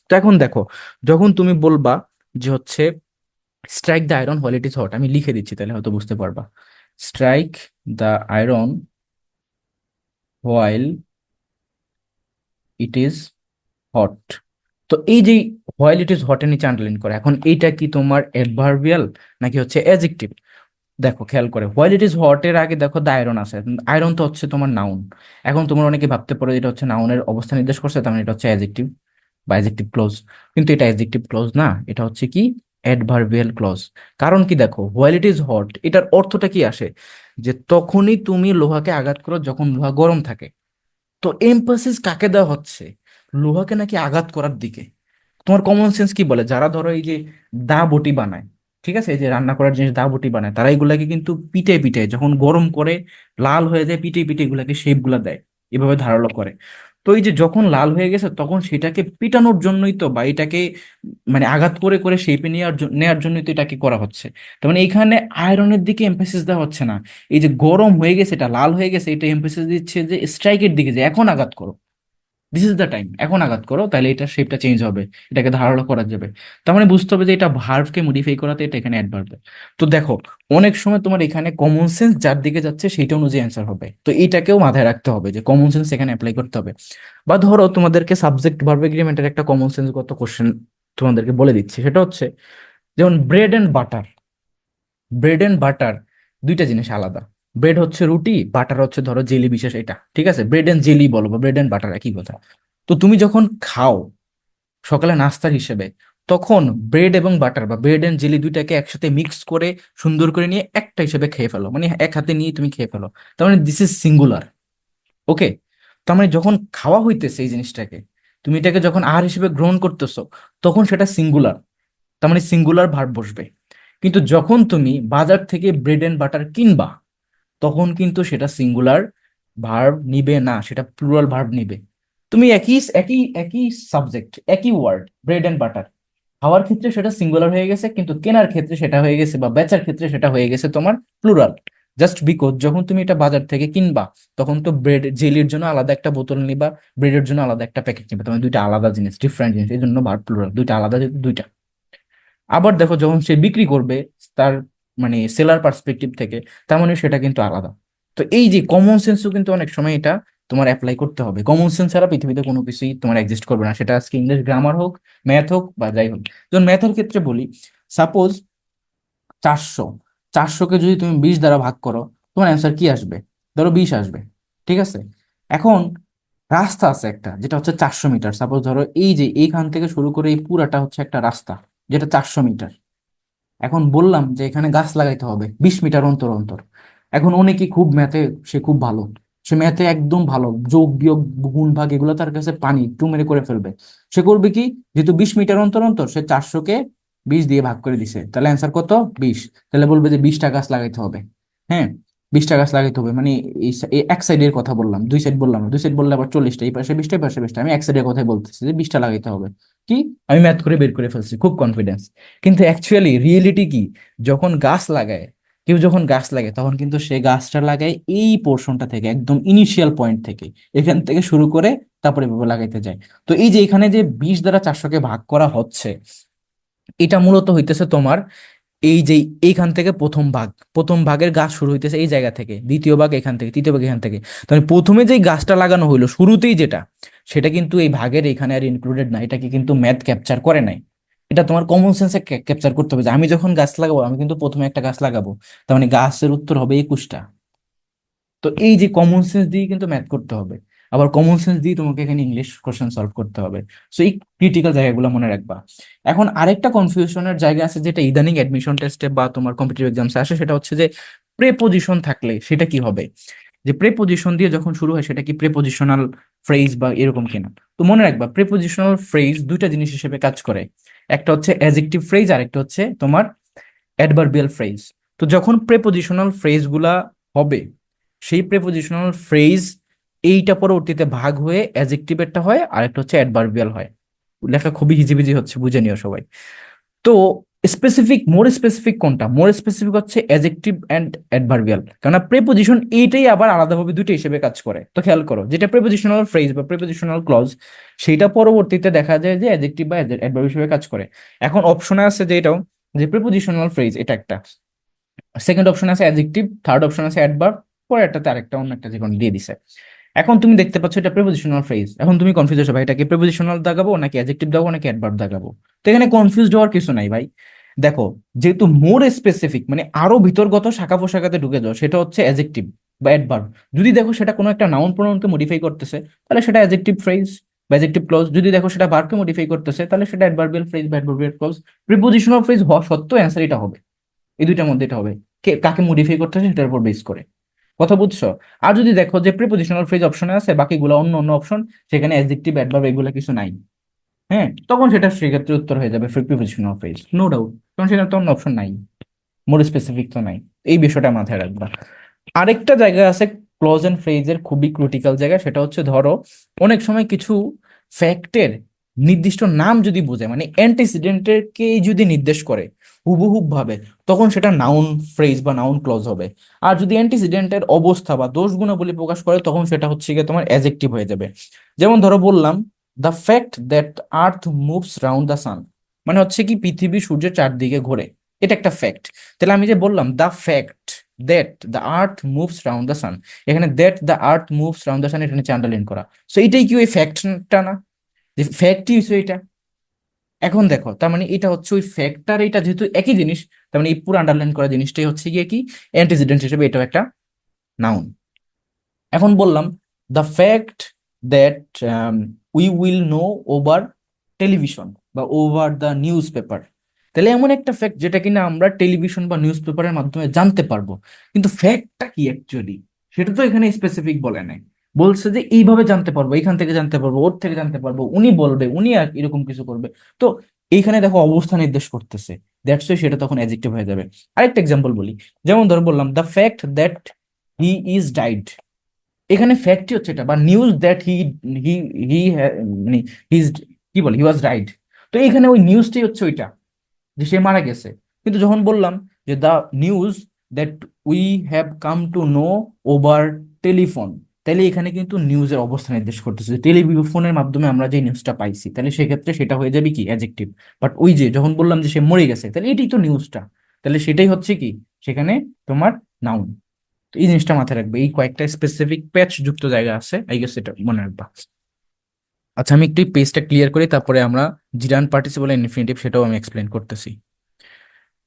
S1: তো এখন দেখো, যখন তুমি বলবা যে হচ্ছে strike the iron while it is hot, আমি লিখে দিচ্ছি তাহলে হয়তো বুঝতে পারবা। Strike the iron while it is hot. তো এই যে হোয়াইল ইট ইজ হটের নিচে আন্ডারলাইন করে, এখন এইটা কি তোমার অ্যাডভার্বিয়াল নাকি হচ্ছে অ্যাডজেক্টিভ? দেখো খেয়াল করে, হোয়াইল ইট ইজ হট এর আগে দেখো দ্য আয়রন আছে, আয়রন তো হচ্ছে তোমার নাউন। এখন তোমরা অনেকে ভাবতে পারো এটা হচ্ছে নাউনের অবস্থা নির্দেশ করছে, তার মানে এটা হচ্ছে অ্যাডজেক্টিভ বা অ্যাডজেক্টিভ ক্লোজ। কিন্তু এটা অ্যাডজেক্টিভ ক্লোজ না, এটা হচ্ছে কি অ্যাডভার্বিয়াল ক্লজ। কারণ কি, দেখো হোয়াইল ইট ইজ হট এটার অর্থটা কি আসে, যে তখনই তুমি লোহাকে আঘাত করো যখন লোহা গরম থাকে। তো এমফাসিস কাকে দেওয়া হচ্ছে, লোহাকে নাকি আঘাত করার দিকে। তোমার কমন সেন্স কি বলে, যারা ধরো এই যে দা বটি বানায়, ঠিক আছে, এই যে রান্না করার জিনিস দা বটি বানায়, তারা এগুলাকে কিন্তু পিটে পিটে যখন গরম করে লাল হয়ে যায়, পিটে পিটে এগুলাকে শেপ গুলা দেয়, এভাবে ধারালো করে। তো এই যে যখন লাল হয়ে গেছে তখন সেটাকে পিটানোর জন্যই তো, বা এটাকে মানে আঘাত করে করে শেপে নেওয়ার জন্যই তো এটাকে করা হচ্ছে। তার মানে এখানে আয়রনের দিকে এমফেসিস দেওয়া হচ্ছে না, এই যে গরম হয়ে গেছে এটা লাল হয়ে গেছে এটা এমফেসিস দিচ্ছে যে স্ট্রাইকের দিকে, যে এখন আঘাত করো, দিস ইজ দ্য টাইম, এখন আঘাত করো, তাহলে এটা শেপটা চেঞ্জ হবে, এটাকে ধারালো করা যাবে। তার মানে বুঝতে হবে যে এটা ভার্বকে মডিফাই করাতে এটা এখানে অ্যাডভার্ব। তো দেখো, অনেক সময় তোমার এখানে কমন সেন্স যার দিকে যাচ্ছে সেইটা অনুযায়ী অ্যান্সার হবে, তো এটাকেও মাথায় রাখতে হবে যে কমন সেন্স এখানে অ্যাপ্লাই করতে হবে। বা ধরো তোমাদেরকে সাবজেক্ট ভার্ব এগ্রিমেন্টের একটা কমন সেন্স গত কোশ্চেন তোমাদেরকে বলে দিচ্ছি, সেটা হচ্ছে যেমন bread and butter. Bread and butter দুইটা জিনিস আলাদা। ব্রেড হচ্ছে রুটি, বাটার হচ্ছে ধরো জেলি বিশেষ, এটা ঠিক আছে, ব্রেড এন্ড জেলি বলো বা ব্রেড এন্ড বাটার একই কথা। তো তুমি যখন খাও সকালে নাস্তার হিসেবে, তখন ব্রেড এবং বাটার বা ব্রেড এন্ড জেলি দুইটাকে একসাথে মিক্স করে সুন্দর করে নিয়ে একটা হিসেবে খেয়ে ফেলো, মানে এক হাতে নিয়ে তুমি খেয়ে ফেলো, তার মানে দিস ইজ সিঙ্গুলার। ওকে, তার মানে যখন খাওয়া হইতেছে এই জিনিসটাকে, তুমি এটাকে যখন আহার হিসেবে গ্রহণ করতেছো তখন সেটা সিঙ্গুলার, তার মানে সিঙ্গুলার ভার্ব বসবে। কিন্তু যখন তুমি বাজার থেকে ব্রেড এন্ড বাটার কিনবা তখন কিন্তু সেটা সিঙ্গুলার ভার্ব নিবে না, সেটা প্লুরাল ভার্ব নিবে। তুমি একই একই একই সাবজেক্ট একই ওয়ার্ড ব্রেড এন্ড বাটার, খাওয়ার ক্ষেত্রে সেটা সিঙ্গুলার হয়ে গেছে, কিন্তু কেনার ক্ষেত্রে সেটা হয়ে গেছে বা বেচার ক্ষেত্রে সেটা হয়ে গেছে তোমার প্লুরাল। জাস্ট বিকজ যখন তুমি এটা বাজার থেকে কিনবা তখন তো ব্রেড জেলির জন্য আলাদা একটা বোতল নিবা, ব্রেডের জন্য আলাদা একটা প্যাকেট নিবা, তোমার দুইটা আলাদা জিনিস, ডিফারেন্ট জিনিস, এই জন্য ভার্ব প্লুরাল, দুইটা আলাদা যেহেতু দুইটা। আবার দেখো যখন সে বিক্রি করবে তার মানে সেলার পার্সপেক্টিভ থেকে, তার মানে সেটা কিন্তু আলাদা। তো এই যে কমন সেন্সও কিন্তু অনেক সময় এটা তোমার অ্যাপ্লাই করতে হবে, কমন সেন্স ছাড়া পৃথিবীতে কোনো কিছুই তোমার এক্সিস্ট করবে না, সেটা আজকে ইংলিশ গ্রামার হোক, ম্যাথ হোক বা যাই হোক। যেমন ম্যাথের ক্ষেত্রে বলি, সাপোজ 400, 400-কে যদি তুমি 20 দ্বারা ভাগ করো তোমার অ্যান্সার কি আসবে? ধরো 20 আসবে, ঠিক আছে। এখন রাস্তা আছে একটা যেটা হচ্ছে 400 মিটার, সাপোজ ধরো এই যে এইখান থেকে শুরু করে এই পুরাটা হচ্ছে একটা রাস্তা যেটা 400 মিটার। এখন বললাম যে এখানে গাছ লাগাইতে হবে 20 মিটার অন্তর অন্তর। এখন অনেকে খুব ম্যাথে, সে খুব ভালো, সে ম্যাথে একদম ভালো, যোগ বিয়োগ গুণ ভাগ এগুলো তার কাছে পানি টু মেরে করে ফেলবে। সে করবে কি, যেহেতু 20 মিটার অন্তর অন্তর, সে 400-কে 20 দিয়ে ভাগ করে দিছে, তাহলে অ্যান্সার কত? 20। তাহলে বলবে যে 20টা গাছ লাগাইতে হবে। হ্যাঁ, 20টা গাছ লাগাইতে হবে, মানে এই এক সাইডের কথা বললাম, দুই সাইড বললাম না। দুই সাইড বললে আবার 40টা, এই পাশে 20টা, এই পাশে 20টা, আমি এক সাইডের কথাই বলতেছি যে 20টা লাগাইতে হবে। কি, আমি ম্যাথ করে বের করে ফেলছি, খুব কনফিডেন্স। কিন্তু অ্যাকচুয়ালি রিয়েলিটি কি, যখন গাছ লাগায়, কেউ যখন গাছ লাগায় তখন কিন্তু সে গাছটা লাগায় এই পোর্শনটা থেকে, একদম ইনিশিয়াল পয়েন্ট থেকে, এখান থেকে শুরু করে তারপরে এভাবে লাগাইতে যায়। তো এই যে এখানে যে 20 দ্বারা 400-কে ভাগ করা হচ্ছে, এটা মূলত হইতেছে তোমার এই যে এইখান থেকে প্রথম ভাগ, প্রথম ভাগের গাছ শুরু হইতেছে এই জায়গা থেকে, দ্বিতীয় ভাগ এখান থেকে, তৃতীয় ভাগ এখান থেকে। তাহলে প্রথমে যেই গাছটা লাগানো হইলো শুরুতেই যেটা, সেটা কিন্তু এই ভাগের এখানে আর ইনক্লুডেড না, এটাকে কিন্তু ম্যাথ ক্যাপচার করে নাই। এটা তোমার কমন সেন্সে ক্যাপচার করতে হবে যে আমি যখন গাছ লাগাবো আমি কিন্তু প্রথমে একটা গাছ লাগাবো, তার মানে গাছের উত্তর হবে 21টা। তো এই যে কমন সেন্স দিয়ে কিন্তু ম্যাথ করতে হবে, আবার কমন সেন্স দিয়ে তোমাকে এখানে ইংলিশ কোশ্চেন সলভ করতে হবে। সো এই ক্রিটিক্যাল জায়গাগুলো মনে রাখবা। এখন আরেকটা কনফিউশনের জায়গা আছে যেটা ইদানিং অ্যাডমিশন টেস্টে বা তোমার কম্পিটিটিভ এক্সামসে আসে, সেটা হচ্ছে যে প্রেপোজিশন থাকলে সেটা কি হবে, যে প্রেপোজিশন দিয়ে যখন শুরু হয় সেটা কি প্রেপোজিশনাল ফ্রেজ বা এরকম কিনা। তো মনে রাখবা প্রেপোজিশনাল ফ্রেজ দুইটা জিনিস হিসেবে কাজ করে, একটা হচ্ছে অ্যাডজেক্টিভ ফ্রেজ আর একটা হচ্ছে তোমার অ্যাডভার্বিয়াল ফ্রেজ। তো যখন প্রেপোজিশনাল ফ্রেজ গুলা হবে, সেই প্রেপোজিশনাল ফ্রেজ এইটা পরবর্তীতে ভাগ হয়ে অ্যাডজেক্টিভেরটা হয় আর একটা হচ্ছে অ্যাডভার্বিয়াল হয়। লেখা খুবই হিজিবিজি হচ্ছে, বুঝে নিও সবাই। তো স্পেসিফিক, মোর স্পেসিফিক কোনটা? মোর স্পেসিফিক হচ্ছে অ্যাডজেক্টিভ অ্যান্ড অ্যাডভার্বিয়াল, কেননা প্রেপোজিশন এইটাই আবার আলাদাভাবে দুটো হিসেবে কাজ করে। তো খেয়াল করো, যেটা প্রেপোজিশনাল ফ্রেজ বা প্রেপোজিশনাল ক্লজ, সেটা পরবর্তীতে দেখা যায় যে অ্যাডজেক্টিভ বা অ্যাডভার্ব হিসেবে কাজ করে। এখন অপশনে আছে যে এটাও, যে প্রেপোজিশনাল ফ্রেজ এটা একটা, সেকেন্ড অপশন আছে অ্যাডজেক্টিভ, থার্ড অপশন আছে অ্যাডভার্ব, পরেরটাতে আরেকটা অন্য একটা যে কোনো দিয়ে দিছে। এখন তুমি দেখতে পাচ্ছ এটা প্রেপোজিশনাল ফ্রেজ, এখন তুমি কনফিউজ হচ্ছো ভাই এটাকে প্রেপোজিশনাল দাগাবো নাকি অ্যাডজেক্টিভ দাগাবো নাকি অ্যাডভার্ব দাগাবো। তো এখানে কনফিউজড হওয়ার কিছু নাই ভাই। দেখো, যেহেতু মোর স্পেসিফিক মানে আরো ভিতরগত শাখা প্রশাখাতে ঢুকে যাও, সেটা হচ্ছে অ্যাডজেক্টিভ বা অ্যাডভার্ব। যদি দেখো সেটা কোনো একটা নাউন প্রোনাউনকে মডিফাই করতেছে তাহলে সেটা অ্যাডজেক্টিভ ফ্রেজ বা অ্যাডজেক্টিভ ক্লজ, যদি দেখো সেটা ভার্বকে মডিফাই করতেছে তাহলে সেটা অ্যাডভার্বিয়াল ফ্রেজ বা অ্যাডভার্বিয়াল ক্লজ। প্রিপোজিশনাল ফ্রেজ হওয়া সত্ত্বেও অ্যান্সার এটা হবে, এই দুইটার মধ্যে এটা হবে, কে কাকে মডিফাই করতেছে সেটার উপর বেস করে। কথা বুঝছো? আর যদি দেখো যে প্রিপোজিশনাল ফ্রেজ অপশনে আছে, বাকিগুলো অন্য অন্য অপশন, সেখানে অ্যাডজেক্টিভ অ্যাডভার্ব এগুলো কিছু নাই, হ্যাঁ, তখন সেটা সেক্ষেত্রে উত্তর হয়ে যাবে প্রিপোজিশনাল ফ্রেজ, নো ডাউট, কারণ সেখানে তো অন্য অপশন নাই, মোর স্পেসিফিক তো নাই। এই বিষয়টা মাথায় রাখবা। আরেকটা জায়গা আছে ক্লজ এন্ড ফ্রেজের খুবই ক্রিটিক্যাল জায়গা, সেটা হচ্ছে ধরো অনেক সময় কিছু ফ্যাক্টের নির্দিষ্ট নাম যদি বোঝায়, মানে অ্যান্টিসিডেন্টের কে যদি নির্দেশ করে হুবহুব ভাবে, তখন সেটা নাউন ফ্রেজ বা নাউন ক্লজ হবে। আর যদি অ্যান্টিসিডেন্টের অবস্থা বা দোষ গুণাবলী প্রকাশ করে, তখন সেটা হচ্ছে গিয়ে তোমার অ্যাজেক্টিভ হয়ে যাবে। যেমন ধরো বললাম, the fact that earth moves round the সান, মানে হচ্ছে কি পৃথিবী সূর্যের চারদিকে ঘোরে, এটা একটা ফ্যাক্ট। তাহলে আমি যে বললাম the fact that the earth moves round the sun, এখানে that the earth moves round the sun এটা নিচে আন্ডারলাইন করা, সো এটাই কি ওই ফ্যাক্টটা না, যে ফ্যাক্টই হচ্ছে এটা। এখন দেখো তার মানে এটা হচ্ছে ওই ফ্যাক্টর, এটা যেহেতু একই জিনিস, তার মানে এই পুরো আন্ডারলাইন করা জিনিসটাই হচ্ছে গিয়ে কি অ্যান্টিসিডেন্ট হিসেবে এটাও একটা নাউন। এখন বললাম the fact that we will know over television বা ওভার দ্য নিউজ পেপার, তাহলে এমন একটা ফ্যাক্ট যেটা কিনা আমরা টেলিভিশন বা নিউজ পেপারের মাধ্যমে জানতে পারবো, কিন্তু ফ্যাক্টটা কি অ্যাকচুয়ালি সেটা তো এখানে স্পেসিফিক বলে নাই। বলছে যে এইভাবে জানতে পারবো, এখান থেকে জানতে পারবো, ওর থেকে জানতে পারবো, উনি বলবে, উনি আর এরকম কিছু করবে। তো এইখানে দেখো অবস্থা নির্দেশ করতেছে, দ্যাটস ওয়াই সেটা তখন অ্যাডজেক্টিভ হয়ে যাবে। আরেকটা এক্সাম্পল বলি, যেমন ধর বললাম the fact that he is died, এখানে ফ্যাক্টই হচ্ছে এটা, বা নিউজ দ্যাট হি হি মানে হিজ কি বলে হি ওয়াজ রাইট, তো এখানে ওই নিউজটাই হচ্ছে ওইটা যে সে মারা গেছে। কিন্তু যখন বললাম যে the news that we have come to know over telephone, তাহলে এখানে কিন্তু নিউজের অবস্থা নির্দেশ করতেছে, টেলিফোনের মাধ্যমে আমরা যে নিউজটা পাইছি, তাহলে সেক্ষেত্রে সেটা হয়ে যাবে কি অ্যাডজেক্টিভ। বাট ওই যে যখন বললাম যে সে মরে গেছে, তাহলে এটাই তো নিউজটা, তাহলে সেটাই হচ্ছে কি সেখানে তোমার নাউন। তো এই জিনিসটা মাথায় রাখবে, এই কয়েকটা স্পেসিফিক প্যাচ যুক্ত জায়গা আছে, আই গেস এটা মনে রাখবা। আচ্ছা আমি একটু পেজটা ক্লিয়ার করি, তারপরে আমরা জিরান পার্টিসিপল ইনফিনিটিভ সেটাও আমি এক্সপ্লেন করতেছি।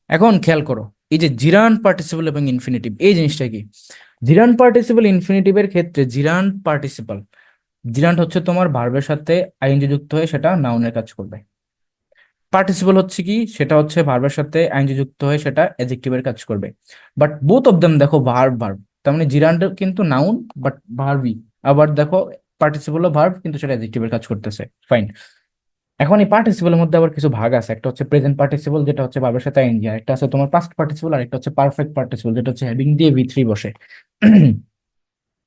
S1: এখন খেয়াল করো, এই যে জিরান পার্টিসিপল এবং ইনফিনিটিভ এই জিনিসটা কি, জিরান পার্টিসিপল ইনফিনিটিভের ক্ষেত্রে জিরান পার্টিসিপল, জিরান্ট হচ্ছে তোমার ভার্বের সাথে আইএনজি যুক্ত হয়ে সেটা নাউনের কাজ করবে, পার্টিসিপল হচ্ছে কি সেটা হচ্ছে ভার্বের সাথে আইএনজি যুক্ত হয়ে সেটা অ্যাডজেক্টিভের কাজ করবে। বাট বোথ অফ দেম দেখো ভার্ব ভার্ব, তার মানে জিরান্ড কিন্তু নাউন বাট ভার্বই, আবার দেখো পার্টিসিপলও ভার্ব কিন্তু সেটা অ্যাডজেক্টিভের কাজ করতেছে, ফাইন। এখন এই পার্টিসিপলের মধ্যে আবার কিছু ভাগ আছে, একটা হচ্ছে প্রেজেন্ট পার্টিসিপল যেটা হচ্ছে ভার্বের সাথে আইএনজি, আর একটা আছে তোমার পাস্ট পার্টিসিপল, আর একটা হচ্ছে পারফেক্ট পার্টিসিপল যেটা হচ্ছে হ্যাভিং দিয়ে ভি3 বসে।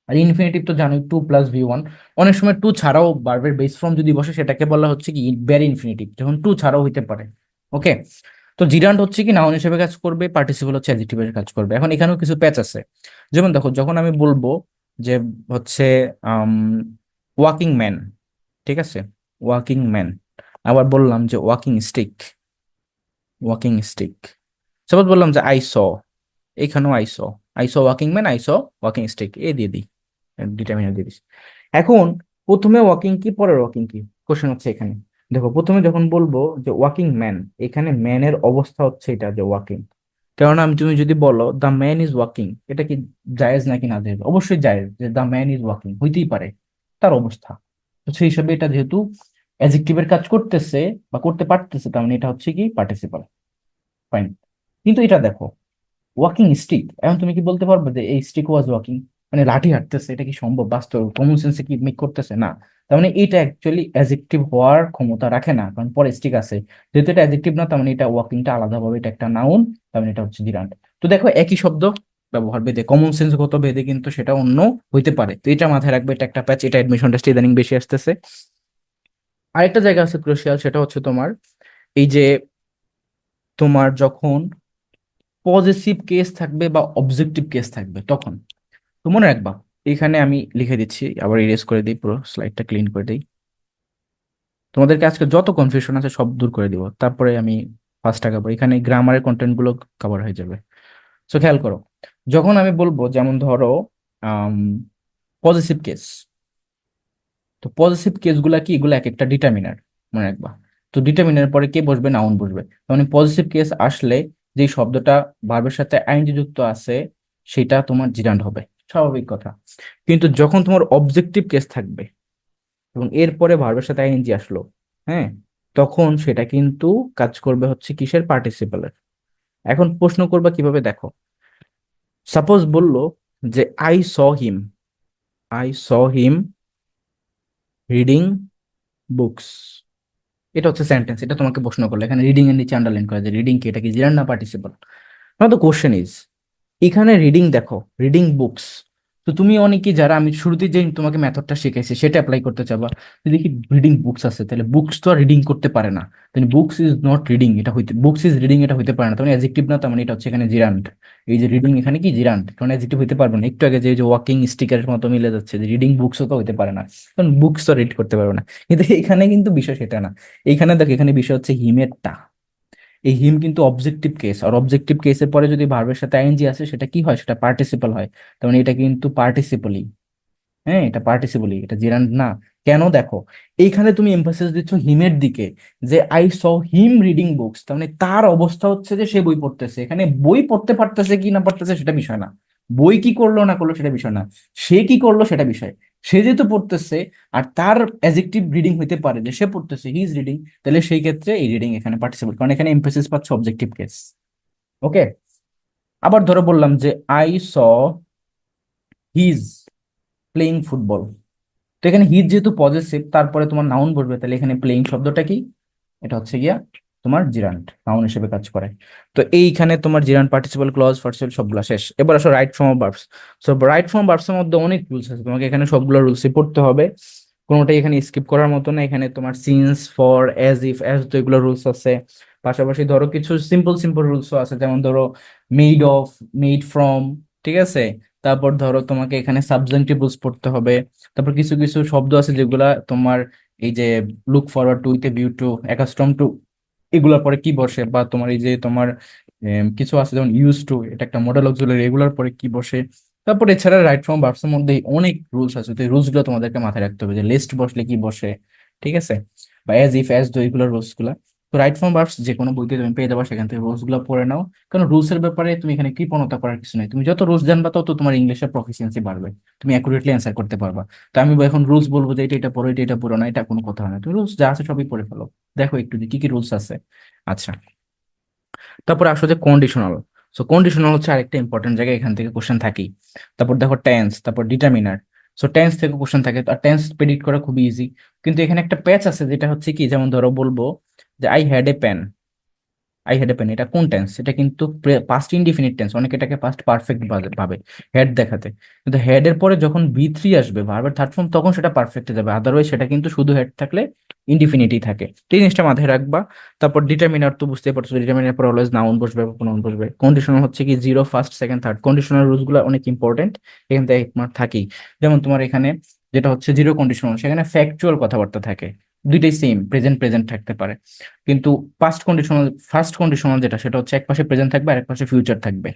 S1: আর ইনফিনিটিভ তো জানোই 2+V1, অনেক সময় টু ছাড়াও ভার্বের বেস ফর্ম যদি বসে সেটাকে বলা হচ্ছে কি ব্যার ইনফিনিটিভ, যখন টু ছাড়াও হইতে পারে। ওকে, তো জিরান্ট হচ্ছে কি নাউন হিসেবে কাজ করবে, পার্টিসিপল হচ্ছে অ্যাডজেক্টিভের কাজ করবে। এখন এখানেও কিছু প্যাচ আছে, যেমন দেখো যখন আমি বলবো যে হচ্ছে ওয়াকিং ম্যান, ঠিক আছে, ওয়াকিং ম্যান, আবার বললাম যে walking stick, walking stick, suppose বললাম যে আই স, এখানেও I saw walking man, I saw walking stick, a দিয়ে দিই, ডিটারমিনার দিয়ে দিস। এখন প্রথমে ওয়াকিং কি পরে ওয়াকিং কি, কোশ্চেন হচ্ছে এখানে। দেখো প্রথমে যখন বলবো যে ওয়াকিং ম্যান, এখানে ম্যানের অবস্থা হচ্ছে এটা যে ওয়াকিং, কারণ আমি তুমি যদি বলো দ্য ম্যান ইজ ওয়াকিং, এটা কি জায়েজ নাকি না জায়েজ, অবশ্যই জায়েজ, যে দ্য ম্যান ইজ ওয়াকিং হইতেই পারে তার অবস্থা। তো সেই হিসাবে এটা যেহেতু অ্যাডজেক্টিভের কাজ করতেছে বা করতে পারতেছে, তার মানে এটা হচ্ছে কি পার্টিসিপাল, ফাইন। কিন্তু এটা দেখো ওয়াকিং স্টিক, এখন তুমি কি বলতে পারবে যে এই স্টিক ওয়াজ ওয়াকিং, মানে লাঠি হাঁটতেছে, এটা কি সম্ভব বাস্তব কমন সেন্সে কি মেক করতেছে না, তার মানে এটা অ্যাকচুয়ালি অ্যাডজেক্টিভ হওয়ার ক্ষমতা রাখে না, কারণ পরে স্টিক আছে, যেহেতু এটা অ্যাডজেক্টিভ না, তার মানে এটা ওয়াকিংটা আলাদাভাবে এটা একটা নাউন, তার মানে এটা হচ্ছে জিরান্ট। তো দেখো একই শব্দ ব্যবহার ভেদে কমন সেন্স গত ভেদে কিন্তু সেটা অন্য হইতে পারে, তো এটা মাথায় রাখবে, এটা একটা প্যাচ, এটা অ্যাডমিশন টেস্টে ইদানিং বেশি আসতেছে। আরেকটা জায়গা আছে ক্রুশিয়াল, সেটা হচ্ছে তোমার এই যে তোমার যখন পজিটিভ কেস থাকবে বা অবজেক্টিভ কেস থাকবে তখন, তো মনে রাখবা, এখানে আমি লিখে দিচ্ছি, আবার ইরেজ করে দিই, পুরো স্লাইডটা ক্লিন করে দিই, তোমাদেরকে আজকে যত কনফিউশন আছে সব দূর করে দিব, তারপরে আমি ফার্স্ট আগাবো, এখানে গ্রামারের কন্টেন্ট গুলো কভার হয়ে যাবে। সো খেয়াল করো, যখন আমি বলবো যেমন ধরো পজিটিভ কেস, তো পজিটিভ কেসগুলা কি, এগুলো এক একটা ডিটারমিনার, মনে রাখবা। তো ডিটারমিনার পরে কে বসবে, নাউন বসবে, মানে পজিটিভ কেস আসলে যে শব্দটা ভার্বের সাথে আইএনজি যুক্ত আছে সেটা তোমার জিরান্ড হবে, স্বাভাবিক কথা। কিন্তু যখন তোমার অবজেক্টিভ কেস থাকবে এবং এরপরে ভার্বের সাথে আইএনজি আসলো, হ্যাঁ, তখন সেটা কিন্তু কাজ করবে হচ্ছে কিসের, পার্টিসিপেলের। এখন প্রশ্ন করবা কিভাবে, দেখো সাপোজ বললো যে him I saw him reading books, এটা হচ্ছে সেন্টেন্স, এটা তোমাকে প্রশ্ন করলো, এখানে রিডিং এর নিচে আন্ডারলাইন করা যায়, রিডিং কি, এটা কি জিরান না পার্টিসিপল। না, তো কোশ্চেন ইজ এখানে রিডিং, দেখো রিডিং বুকস, তো তুমি অনেকে যারা আমি শুরুতে যে তোমাকে মেথডটা শিখাইছি সেটা অ্যাপ্লাই করতে চাবা, যদি দেখি রিডিং বুকস আছে, তাহলে বুকস তো আর রিডিং করতে পারে না, তাহলে বুকস ইজ নট রিডিং, এটা হইতে বুকস ইজ রিডিং এটা হইতে পারে না, তখন অ্যাডজেক্টিভ না, তার মানে এটা হচ্ছে এখানে জিরান্ট। এই যে রিডিং এখানে কি জিরান্ট, কারণ অ্যাডজেক্টিভ হইতে পারবে না। একটু আগে যে ওয়াকিং স্টিকারের মতো মিলে যাচ্ছে, যে রিডিং বুকসও তো হইতে পারে না, কারণ বুকস তো রিড করতে পারবে না। কিন্তু এখানে কিন্তু বিষয় সেটা না। এইখানে দেখো, এখানে বিষয় হচ্ছে হিমেরটা। এই হিম কিন্তু অবজেক্টিভ কেস, আর অবজেক্টিভ কেসের পরে যদি ভার্বের সাথে আইএনজি আসে সেটা কি হয়, সেটা পার্টিসিপল হয়। তার মানে এটা কিন্তু পার্টিসিপলি। হ্যাঁ, এটা পার্টিসিপলি, এটা জিরান্ড না। কেন দেখো, এইখানে তুমি এমফাসিস দিচ্ছ হিমের দিকে, যে I saw him reading books, তার মানে তার অবস্থা হচ্ছে যে সে বই পড়তেছে। এখানে বই পড়তে পারতেছে কি না পারতেছে সেটা বিষয় না, বই কি করলো না করলো সেটা বিষয় না, সে কি করলো সেটা বিষয়। সে যেহেতু পড়তেছে, আর তার অ্যাডজেক্টিভ রিডিং হইতে পারে যে সে পড়তেছে, হি ইজ রিডিং, তাহলে সেই ক্ষেত্রে এই রিডিং এখানে পার্টিসিপল, কারণ এখানে এমফাসিস পাচ্ছে অবজেক্টিভ কেস। ওকে। আবার ধরো বললাম যে I saw his playing football. তো এখানে হিট যেহেতু পজেসিভ, তারপরে তোমার নাউন বসবে, তাহলে এখানে প্লেইং শব্দটা কি, এটা হচ্ছে গিয়া তোমার জিরান্ট, নাউন হিসেবে কাজ করে। তো এইখানে তোমার জিরান্ট, পার্টিসিপাল ক্লজ, পার্টিসিপাল সবগুলা শেষ। এবার আসো right form of verbs. So right form verbs এর মধ্যে অনেক রুলস আছে, তোমাকে এখানে সবগুলো রুলসই পড়তে হবে, কোনোটাই এখানে স্কিপ করার মতো না। এখানে তোমার since, for, as if, as তো এগুলো রুলস আছে। পাশাপাশি ধরো কিছু সিম্পল সিম্পল রুলসও আছে, যেমন ধরো মেড অফ, মেড ফ্রম, ঠিক আছে। তারপর ধরো তোমাকে এখানে সাবজেক্টিভ রুলস পড়তে হবে। তারপর কিছু কিছু শব্দ আছে যেগুলা তোমার এই যে look forward to, with a view to, accustom two, এগুলোর পরে কি বসে, বা তোমার এই যে তোমার কিছু আছে যেমন ইউজ টু, এটা একটা মডেল অক্সিলারি, এগুলোর পরে কি বসে। তারপর এছাড়া রাইট ফ্রম ভার্বস এর মধ্যে অনেক রুলস আছে, তো এই রুলস গুলো তোমাদেরকে মাথায় রাখতে হবে, যে লিস্ট বসলে কি বসে, ঠিক আছে, বা অ্যাজ ইফ, অ্যাজ দো, এগুলোর রুলস গুলা। তো রাইট ফ্রম ভার্বস যে কোনো বইতে তুমি পেয়ে যাবে, সেখান থেকে রুলস গুলো পড়ে নাও। কারণ রুলস এর ব্যাপারে তুমি এখানে কৃপণতা করার কিছু নেই, তুমি যত রুলস জানবা তত তোমার ইংলিশের প্রফিসিয়েন্সি বাড়বে, তুমি অ্যাকুরেটলি অ্যান্সার করতে পারবা। তো আমি এখন রুলস বলবো যে এটা এটা পড়ো, এটা এটা পড়ো না, এটা কোনো কথা হয় না, তুমি রুলস যা আছে সবই পড়ে ফেলো। দেখো একটু যে কি কি রুলস আছে। আচ্ছা, তারপর আসো যে কন্ডিশনাল। সো কন্ডিশনাল হচ্ছে আরেকটা ইম্পর্টেন্ট জায়গা, এখান থেকে কোশ্চেন থাকেই। তারপর দেখো টেন্স, তারপর ডিটারমিনার। সো টেন্স থেকে কোশ্চেন থাকে, আর টেন্স প্রেডিক্ট করা খুবই ইজি। কিন্তু এখানে একটা প্যাচ আছে, যেটা হচ্ছে কি, যেমন ধরো বলবো যে I had a pen, I had a pen, এটা কোন টেন্স, এটা কিন্তু পাস্ট ইনডিফিনিট টেন্স, অনেকে এটাকে পাস্ট পারফেক্ট ভাবে হেড দেখাতে। কিন্তু হেড এর পরে যখন বি থ্রি আসবে, ভার্বের থার্ড ফর্ম, তখন সেটা পারফেক্টে যাবে, আদারওয়াইজ সেটা কিন্তু শুধু হেড থাকলে ইনডিফিনিটই থাকে। তো এই জিনিসটা মাথায় রাখবা। তারপর ডিটারমিনার তো বুঝতেই পারছো, ডিটারমিনার পর অলওয়েজ নাউন বসবে, প্রোনাউন বসবে। কন্ডিশনাল হচ্ছে কি zero, first, second, third, conditional rules গুলো অনেক ইম্পর্টেন্ট, এখান থেকে এক মার্ক থাকেই। যেমন তোমার এখানে যেটা হচ্ছে জিরো কন্ডিশনাল, সেখানে ফ্যাকচুয়াল কথাবার্তা থাকে, দুইটাই সেম, প্রেজেন্ট প্রেজেন্ট থাকতে পারে। কিন্তু ফার্স্ট কন্ডিশনাল, ফার্স্ট কন্ডিশনাল যেটা, সেটা হচ্ছে এক পাশে প্রেজেন্ট থাকবে আর এক পাশে ফিউচার থাকবে।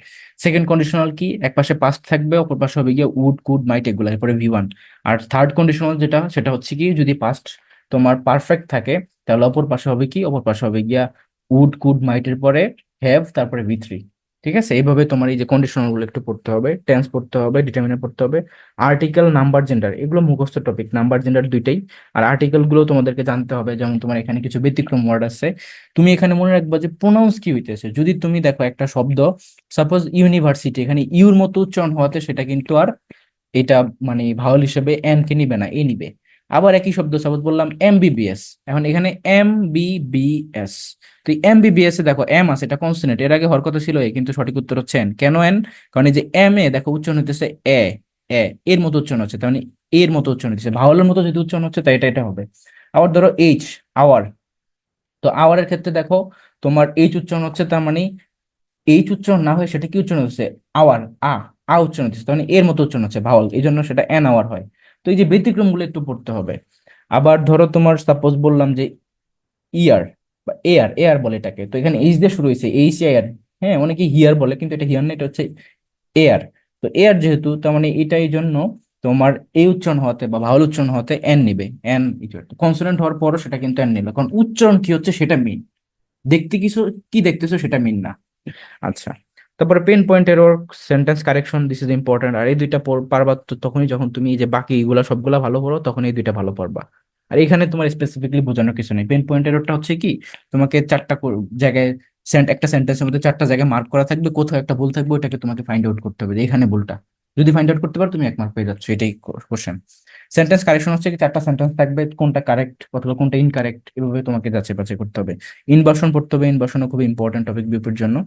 S1: সেকেন্ড কন্ডিশনাল কি, এক পাশে পাস্ট থাকবে, অপর পাশে হবে গিয়ে উড, কুড, মাইট, এগুলো, এরপরে ভি ওয়ান। আর থার্ড কন্ডিশনাল যেটা, সেটা হচ্ছে কি, যদি পাস্ট তোমার পারফেক্ট থাকে, তাহলে অপর পাশে হবে কি, অপর পাশে হবে গিয়া উড, কুড, মাইটের পরে হ্যাভ, তারপরে ভি থ্রি। ঠিক আছে, এইভাবে তোমার এই যে কন্ডিশনাল গুলো একটু পড়তে হবে, টেন্স পড়তে হবে, ডিটারমিনার পড়তে হবে, আর্টিকেল, নাম্বার, জেন্ডার, এগুলো মুখস্থ টপিক, নাম্বার জেন্ডার দুইটাই। আর আর্টিকেল গুলো তোমাদেরকে জানতে হবে, যেমন তোমার এখানে কিছু ব্যতিক্রম ওয়ার্ড আছে। তুমি এখানে মনে রাখবা যে প্রোনাউন্স কি হইতেছে, যদি তুমি দেখো একটা শব্দ, সাপোজ ইউনিভার্সিটি, এখানে ইউর মতো উচ্চারণ হওয়াতে সেটা কিন্তু আর এটা মানে ভাওয়াল হিসেবে এন কে নিবে না, এ নিবে। আবার একই শব্দ সাপোজ বললাম এমবিবিএস, এখন এখানে এমবিবিএস, তো এমবিবিএস এ দেখো এম আছে, এটা কনসোনেন্ট, এর আগে হওয়ার কথা ছিল এ, কিন্তু সঠিক উত্তর হচ্ছে এন। কেন এন? কারণ এই যে এম এ দেখো উচ্চারণ হইতেছে এ, এ এর মতো উচ্চারণ হচ্ছে, তার মানে এর মতো উচ্চারণ হচ্ছে, ভাওয়ালের মতো যদি উচ্চারণ হচ্ছে তাই এটা এটা হবে। আবার ধরো এইচ, আওয়ার, তো আওয়ারের ক্ষেত্রে দেখো তোমার এইচ উচ্চারণ হচ্ছে, তার মানে এইচ উচ্চারণ না হয়ে সেটা কি উচ্চারণ হচ্ছে, আওয়ার, আ উচ্চারণ হচ্ছে, তার মানে এর মতো উচ্চারণ হচ্ছে ভাওয়াল, এই জন্য সেটা এন আওয়ার হয়। তো এই যে ব্যতিক্রম গুলো একটু পড়তে হবে। আবার ধরো তোমার সাপোজ বললাম যে ইয়ার বা এয়ার, এয়ার বলে এটাকে, তো এখানে এইচ দিয়ে শুরু হয়েছে, এইচ এয়ার। হ্যাঁ, অনেকে হিয়ার বলে, কিন্তু এটা হিয়ার না, এটা হচ্ছে এয়ার। তো এয়ার যেহেতু, তার মানে এটা এই জন্য তোমার এই উচ্চারণ হওয়াতে বা ভাওয়াল উচ্চারণ হওয়াতে এন নিবে, এন। কনসোনেন্ট হওয়ার পরও সেটা কিন্তু এন নিবে, কারণ উচ্চারণ কি হচ্ছে সেটা মেইন, দেখতে কিছু কি দেখতেছো সেটা মেইন না। আচ্ছা, তারপরে pen point error, sentence correction, this is important. আর এই দুইটা পারবা তো তখনই যখন তুমি এই যে বাকি এগুলা সবগুলা ভালো পড়ো, তখন এই দুইটা ভালো পারবা। আর এখানে তোমার স্পেসিফিকলি বোঝানোর কিছু নেই, পেন পয়েন্ট এররটা হচ্ছে কি, তোমাকে চারটা জায়গায় একটা সেন্টেন্সের মধ্যে চারটা জায়গায় মার্ক করা থাকবে, কোথাও একটা ভুল থাকবে, ওটাকে তোমাকে ফাইন্ড আউট করতে হবে যে এখানে ভুলটা। যদি ফাইন্ড আউট করতে পারো তুমি এক মার্ক পেয়ে যাচ্ছ, এটাই কোশ্চেন। সেন্টেন্স কারেকশন হচ্ছে কি, চারটা সেন্টেন্স থাকবে, কোনটা কারেক্ট অথবা কোনটা ইনকারেক্ট, এভাবে তোমাকে যাচাই বাছাই করতে হবে। ইনভার্সন পড়তে হবে, ইনভার্সনও খুব ইম্পর্টেন্ট টপিক বিউপির জন্য।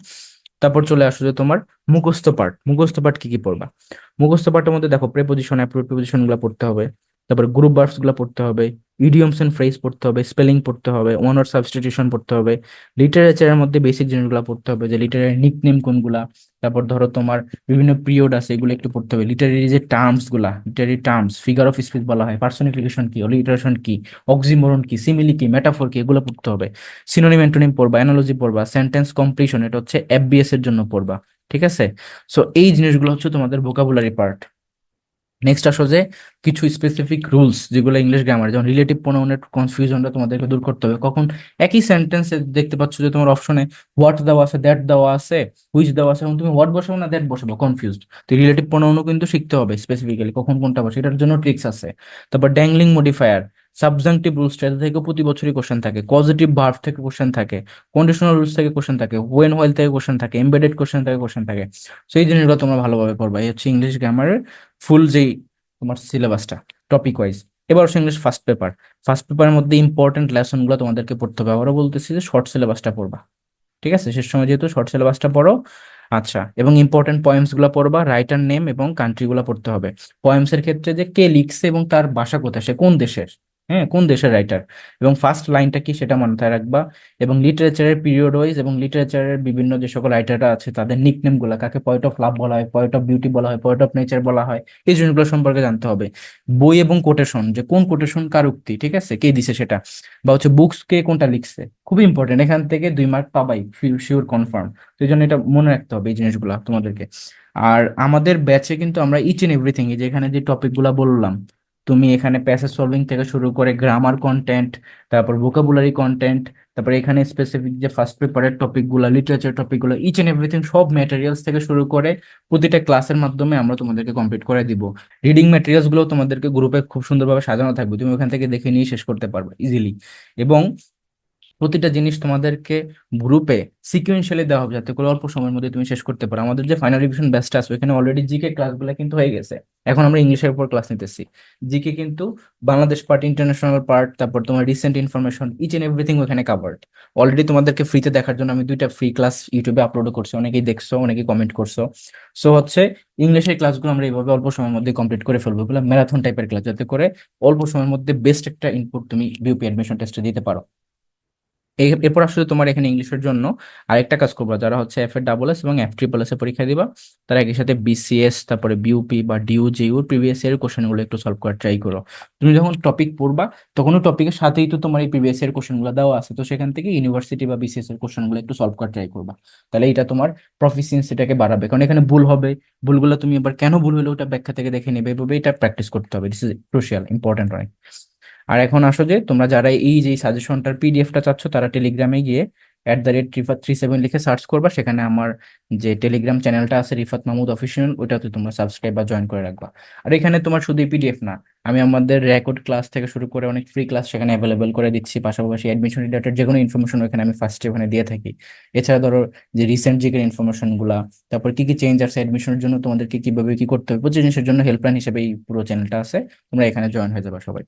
S1: তারপর চলে আসো যে তোমার মুখস্থ পার্ট কি কি পড়বা। মুখস্থ পার্টের মধ্যে দেখো প্রেপোজিশন অ্যাপ্রোপ্রিয়েট প্রেপোজিশন গুলো পড়তে হবে, তারপর গ্রুপ ভার্বস গুলো পড়তে হবে, ইডিয়মস এন্ড ফ্রেজ পড়তে হবে, স্পেলিং পড়তে হবে, ওয়ান ওয়ার্ড সাবস্টিটিউশন পড়তে হবে, লিটারেচারের মধ্যে বেসিক জিনিসগুলো পড়তে হবে, যে লিটারের নিকনেম কোনগুলা, তারপর ধরো তোমার বিভিন্ন পিরিয়ড আছে এগুলো একটু পড়তে হবে, লিটারেরি যে টার্মস গুলা, literary terms, figure of speech বলা হয়, পার্সনিফিকেশন কি, অলিটারেশন কি, অক্সিমোরন কি, সিমিলি কি, মেটাফোর কি, এগুলো পড়তে হবে। সিনোনিম অ্যান্টোনিম পড়বা, অ্যানালজি পড়বা, সেন্টেন্স কমপ্লিশন এটা হচ্ছে এফবিএস এর জন্য পড়বা। ঠিক আছে, সো এই জিনিসগুলো হচ্ছে তোমাদের ভোকাবুলারি পার্ট। নেক্সট আসো যে কিছু স্পেসিফিক রুলস যেগুলো ইংলিশ গ্রামার, যেমন রিলেটিভ প্রোনাউনের কনফিউশনটা তোমাদেরকে দূর করতে হবে। কখন একই সেন্টেন্সে দেখতে পাচ্ছ যে তোমার অপশনে হোয়াট দেওয়া আছে, দ্যাট দেওয়া আছে, হুইচ দেওয়া আছে, এবং তুমি হোয়াট বসাবো না দ্যাট বসাবো, কনফিউজড। তো রিলেটিভ প্রোনাউনও কিন্তু শিখতে হবে স্পেসিফিক্যালি কখন কোনটা বসে, এটার জন্য ট্রিক্স আছে। তারপর ড্যাংলিং মডিফায়ার, সাবজাংটিভ রুলস থেকে প্রতি বছরই কোশ্চেন থাকে, পজিটিভ ভার্ব থেকে কোশ্চেন থাকে, কন্ডিশনাল রুলস থেকে কোশ্চেন থাকে, ওয়েন হোয়াইল থেকে কোশ্চেন থাকে, এমবেডেড কোশ্চেন থেকে কোশ্চেন থাকে। সো এই জিনিসগুলো তোমরা ভালোভাবে পড়বা। এই হচ্ছে ইংলিশ গ্রামারের ফুল যেই তোমার সিলেবাসটা টপিক ওয়াইজ। এবার হচ্ছে ইংলিশ ফার্স্ট পেপারের মধ্যে ইম্পর্টেন্ট লেসন গুলো তোমাদেরকে পড়তে হবে। আবারও বলতেছি যে শর্ট সিলেবাসটা পড়বা, ঠিক আছে, শেষ সময় যেহেতু শর্ট সিলেবাসটা পড়ো। আচ্ছা, এবং ইম্পর্টেন্ট পয়েমস গুলো পড়বা, রাইটার নেম এবং কান্ট্রি গুলো পড়তে হবে। পয়েমস এর ক্ষেত্রে যে কে লিখছে এবং তার ভাষা কোথায়, সে কোন দেশের, হ্যাঁ কোন দেশের রাইটার, এবং ফার্স্ট লাইনটা কি সেটা মাথায় রাখবা। এবং লিটারেচারের পিরিয়ড ওয়াইজ এবং লিটারেচারের বিভিন্ন যে সকল রাইটাররা আছে তাদের নিকনেম গুলা, কাকে পয়েট অফ লাভ বলা হয়, পয়েট অফ বিউটি বলা হয়, পয়েট অফ নেচার বলা হয়, এই জিনিসগুলো সম্পর্কে জানতে হবে। বই এবং কোটেশন, যে কোন কোটেশন কার উক্তি, ঠিক আছে, কে দিছে সেটা, বা হচ্ছে বুকস কে কোনটা লিখছে, খুবই ইম্পর্টেন্ট, এখান থেকে 2 মার্ক পাবাই, ফিল শিওর কনফার্ম। তো এই জন্য এটা মনে রাখতে হবে এই জিনিসগুলো তোমাদেরকে। আর আমাদের ব্যাচে কিন্তু আমরা ইচ এন্ড এভরিথিং, এই যে এখানে যে টপিক গুলা বললাম, তুমি এখানে প্যাসেজ সলভিং থেকে শুরু করে গ্রামার কন্টেন্ট, তারপর ভোকাবুলারি কন্টেন্ট, তারপর এখানে স্পেসিফিক যে ফার্স্ট পেপারের টপিক গুলা, লিটারেচার টপিক গুলো, ইচ এন্ড এভরিথিং সব ম্যাটেরিয়ালস থেকে শুরু করে প্রতিটা ক্লাসের মাধ্যমে আমরা তোমাদেরকে কমপ্লিট করে দিব। রিডিং ম্যাটেরিয়ালস গুলো তোমাদেরকে গ্রুপে খুব সুন্দরভাবে সাজানো থাকবে, তুমি ওখান থেকে দেখে নিয়ে শেষ করতে পারবে ইজিলি। এবং প্রতিটা জিনিস তোমাদেরকে গ্রুপে সিকুয়েন্সিয়ালি দেওয়া হবে, যাতে করে অল্প সময়ের মধ্যে তুমি শেষ করতে পারো। আমাদের যে ফাইনাল রিভিশন ব্যাচটা আছে ওখানে অলরেডি জিকে ক্লাসগুলো কিন্তু হয়ে গেছে, এখন আমরা ইংলিশের উপর ক্লাস নিতেছি। জিকে কিন্তু বাংলাদেশ পার্ট, ইন্টারন্যাশনাল পার্ট, তারপর তোমার recent information, each and everything ওখানে কাভার্ড। অলরেডি তোমাদেরকে ফ্রিতে দেখার জন্য আমি 2টা ফ্রি ক্লাস ইউটিউবে আপলোড করছি, অনেকেই দেখছো, অনেকেই কমেন্ট করছো। সো হচ্ছে ইংলিশের ক্লাসগুলো আমরা এইভাবে অল্প সময়ের মধ্যে কমপ্লিট করে ফেলবো, এগুলো ম্যারাথন টাইপের ক্লাস, যাতে করে অল্প সময়ের মধ্যে বেস্ট একটা ইনপুট তুমি বিউপি অ্যাডমিশন টেস্টে দিতে পারো। এরপর আসলে তোমার এখানে ইংলিশের জন্য আরেকটা কাজ করবা, যারা হচ্ছে এফ এ ডাবল এস এবং এফ ট্রিপল এস এর পরীক্ষা দিবা, তারা একই সাথে বিসিএস, তারপরে বিউপি বা ডিউ প্রিভিয়াস ইয়ার কোশ্চেন গুলো একটু সলভ করার ট্রাই করো। তুমি যখন টপিক পড়বা তখন টপিকের সাথেই তো তোমার এই প্রিভিয়াস ইয়ার কোশ্চেন গুলো দেওয়া আছে, তো সেখান থেকে ইউনিভার্সিটি বা বিসিএস এর কোশ্চেন গুলো একটু সলভ করার ট্রাই করবা। তাহলে এটা তোমার প্রফিসিয়েন্সিটাকে বাড়াবে, কারণ এখানে ভুল হবে, ভুলগুলো তুমি আবার কেন ভুল হলো ওটা ব্যাখ্যা থেকে দেখে নেবে, এভাবে এটা প্র্যাকটিস করতে হবে। দিস ইজ ক্রুশিয়াল ইম্পর্টেন্ট, অনেক। আর এখন আসো যে তোমরা যারা এই যে সাজেশনটার পিডিএফটা চাচ্ছ, তারা টেলিগ্রামে গিয়ে @রিফাত37 লিখে সার্চ করবা, সেখানে আমার যে টেলিগ্রাম চ্যানেলটা আছে রিফাত মাহমুদ অফিসিয়াল, ওইটাতে তোমরা সাবস্ক্রাইব বা জয়েন করে রাখবা। আর এখানে তোমার শুধু পিডিএফ না, আমি আমাদের রেকর্ড ক্লাস থেকে শুরু করে অনেক ফ্রি ক্লাস সেখানে অ্যাভেলেবল করে দিচ্ছি, পাশাপাশি অ্যাডমিশন রিলেটেড যে কোনো ইনফরমেশন ওখানে আমি ফার্স্টে ওখানে দিয়ে থাকি। এছাড়া ধরো যে রিসেন্ট জিকের ইনফরমেশন গুলা, তারপর কি কি চেঞ্জ আছে অ্যাডমিশনের জন্য, তোমাদেরকে কিভাবে কি করতে হবে, প্রতি জিনিসের জন্য হেল্পলাইন হিসেবে এই পুরো চ্যানেলটা আছে, তোমরা এখানে জয়েন হয়ে যাবে সবাই।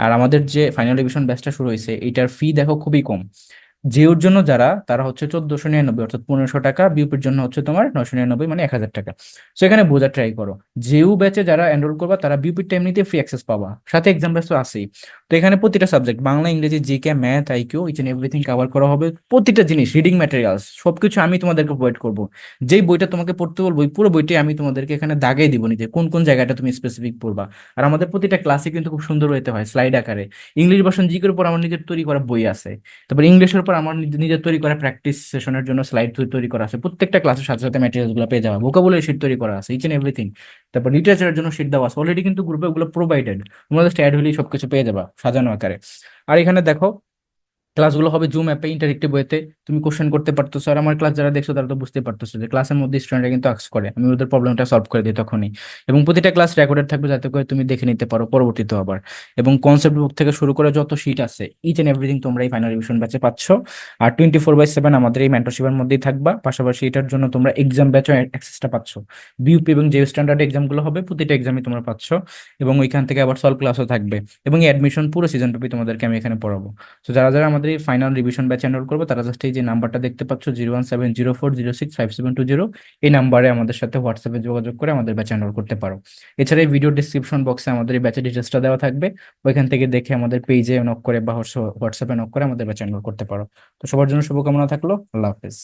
S1: আর আমাদের যে ফাইনাল রিভিশন ব্যাচটা শুরু হয়েছে এটার ফি দেখো খুবই কম। জিওর জন্য যারা, তারা হচ্ছে 1499 অর্থাৎ 1500 টাকা, বিউপির জন্য হচ্ছে তোমার 999 মানে 1000 টাকা। সো এখানে বোঝার ট্রাই করো, জিও ব্যাচে যারা এনরোল করবা তারা বিউপির টাইম নিতে ফ্রি অ্যাক্সেস পাবা, সাথে এক্সাম ব্যাচ তো আছেই। তো এখানে প্রতিটা সাবজেক্ট বাংলা, ইংরেজি, GK, math, IQ, each and everything cover করা হবে। প্রতিটা জিনিস, রিডিং ম্যাটেরিয়ালস সবকিছু আমি তোমাদেরকে প্রোভাইড করবো। যেই বইটা তোমাকে পড়তে বলবো ওই পুরো বইটাই আমি তোমাদেরকে এখানে দাগিয়ে দিব, যে কোন কোন জায়গাটা তুমি স্পেসিফিক পড়বা। আর আমাদের প্রতিটা ক্লাসে কিন্তু খুব সুন্দর হইতে হয় স্লাইড আকারে। ইংলিশ ভার্সন জিকের উপর আমার নিজের তৈরি করা বই আছে, তারপর ইংলিশের উপর আমার নিজের তৈরি করা প্র্যাকটিস সেশনের জন্য স্লাইড তৈরি করা আছে, প্রত্যেকটা ক্লাসের সাথে সাথে ম্যাটেরিয়ালস গুলো পেয়ে যাবে, ভোকাবুলারি শিট তৈরি করা আছে, ইচ এন্ড এভরিথিং। তারপর লিটারেচারের জন্য শিট দেওয়া আছে অলরেডি, কিন্তু গ্রুপে ওগুলো প্রোভাইডেড, তোমরা জাস্ট অ্যাড হলেই সবকিছু পেয়ে যাবা সাজানো আকারে। আর এখানে দেখো ক্লাসগুলো হবে জুম অ্যাপে ইন্টারেক্টিভ ওয়েতে, তুমি কোশ্চেন করতে পারতেছো। আর আমার ক্লাস যারা দেখছো তারা তো বুঝতে পারতেছো যে ক্লাসের মধ্যে স্টুডেন্টরা কিন্তু আস্ক করে, আমি ওদের প্রবলেমটা সলভ করে দিই তখনই। এবং প্রতিটা ক্লাস রেকর্ডেড থাকবে, যাতে করে তুমি দেখে নিতে পারো পরবর্তীতে আবার। এবং কনসেপ্ট বুক থেকে শুরু করে যত শিট আছে ইচ এন্ড এভরিথিং তোমরা এই ফাইনাল রিভিশন ব্যাচে পাচ্ছ। আর 24/7 আমাদের এই মেন্টরশিপের মধ্যেই থাকবা, পাশাপাশি এটার জন্য তোমরা এক্সাম ব্যাচও অ্যাক্সেসটা পাচ্ছ। বিউপি এবং যে স্ট্যান্ডার্ড এক্সামগুলো হবে প্রতিটা এক্সামই তোমরা পাচ্ছ, এবং ওইখান থেকে আবার সলভ ক্লাসও থাকবে। এবং এই অ্যাডমিশন পুরো সিজন টুপি তোমাদেরকে আমি এখানে পড়াবো। তো যারা যারা আমাদের আমাদের এই ফাইনাল রিভিশন ব্যাচ এনরোল করবো, তারা জাস্ট এই যে নাম্বারটা দেখতে পাচ্ছ 01704065720, এই নাম্বারে আমাদের সাথে হোয়াটসঅ্যাপে যোগাযোগ করে আমাদের ব্যাচ এনরোল করতে পারো। এছাড়া এই ভিডিও ডিসক্রিপশন বক্সে আমাদের এই ব্যাচের ডিটেলসটা দেওয়া থাকবে, ওইখান থেকে দেখে আমাদের পেজে নক করে বা হোয়াটসঅ্যাপে নক করে আমাদের ব্যাচ এনরোল করতে পারো। তো সবার জন্য শুভকামনা থাকলো, আল্লাহ হাফেজ।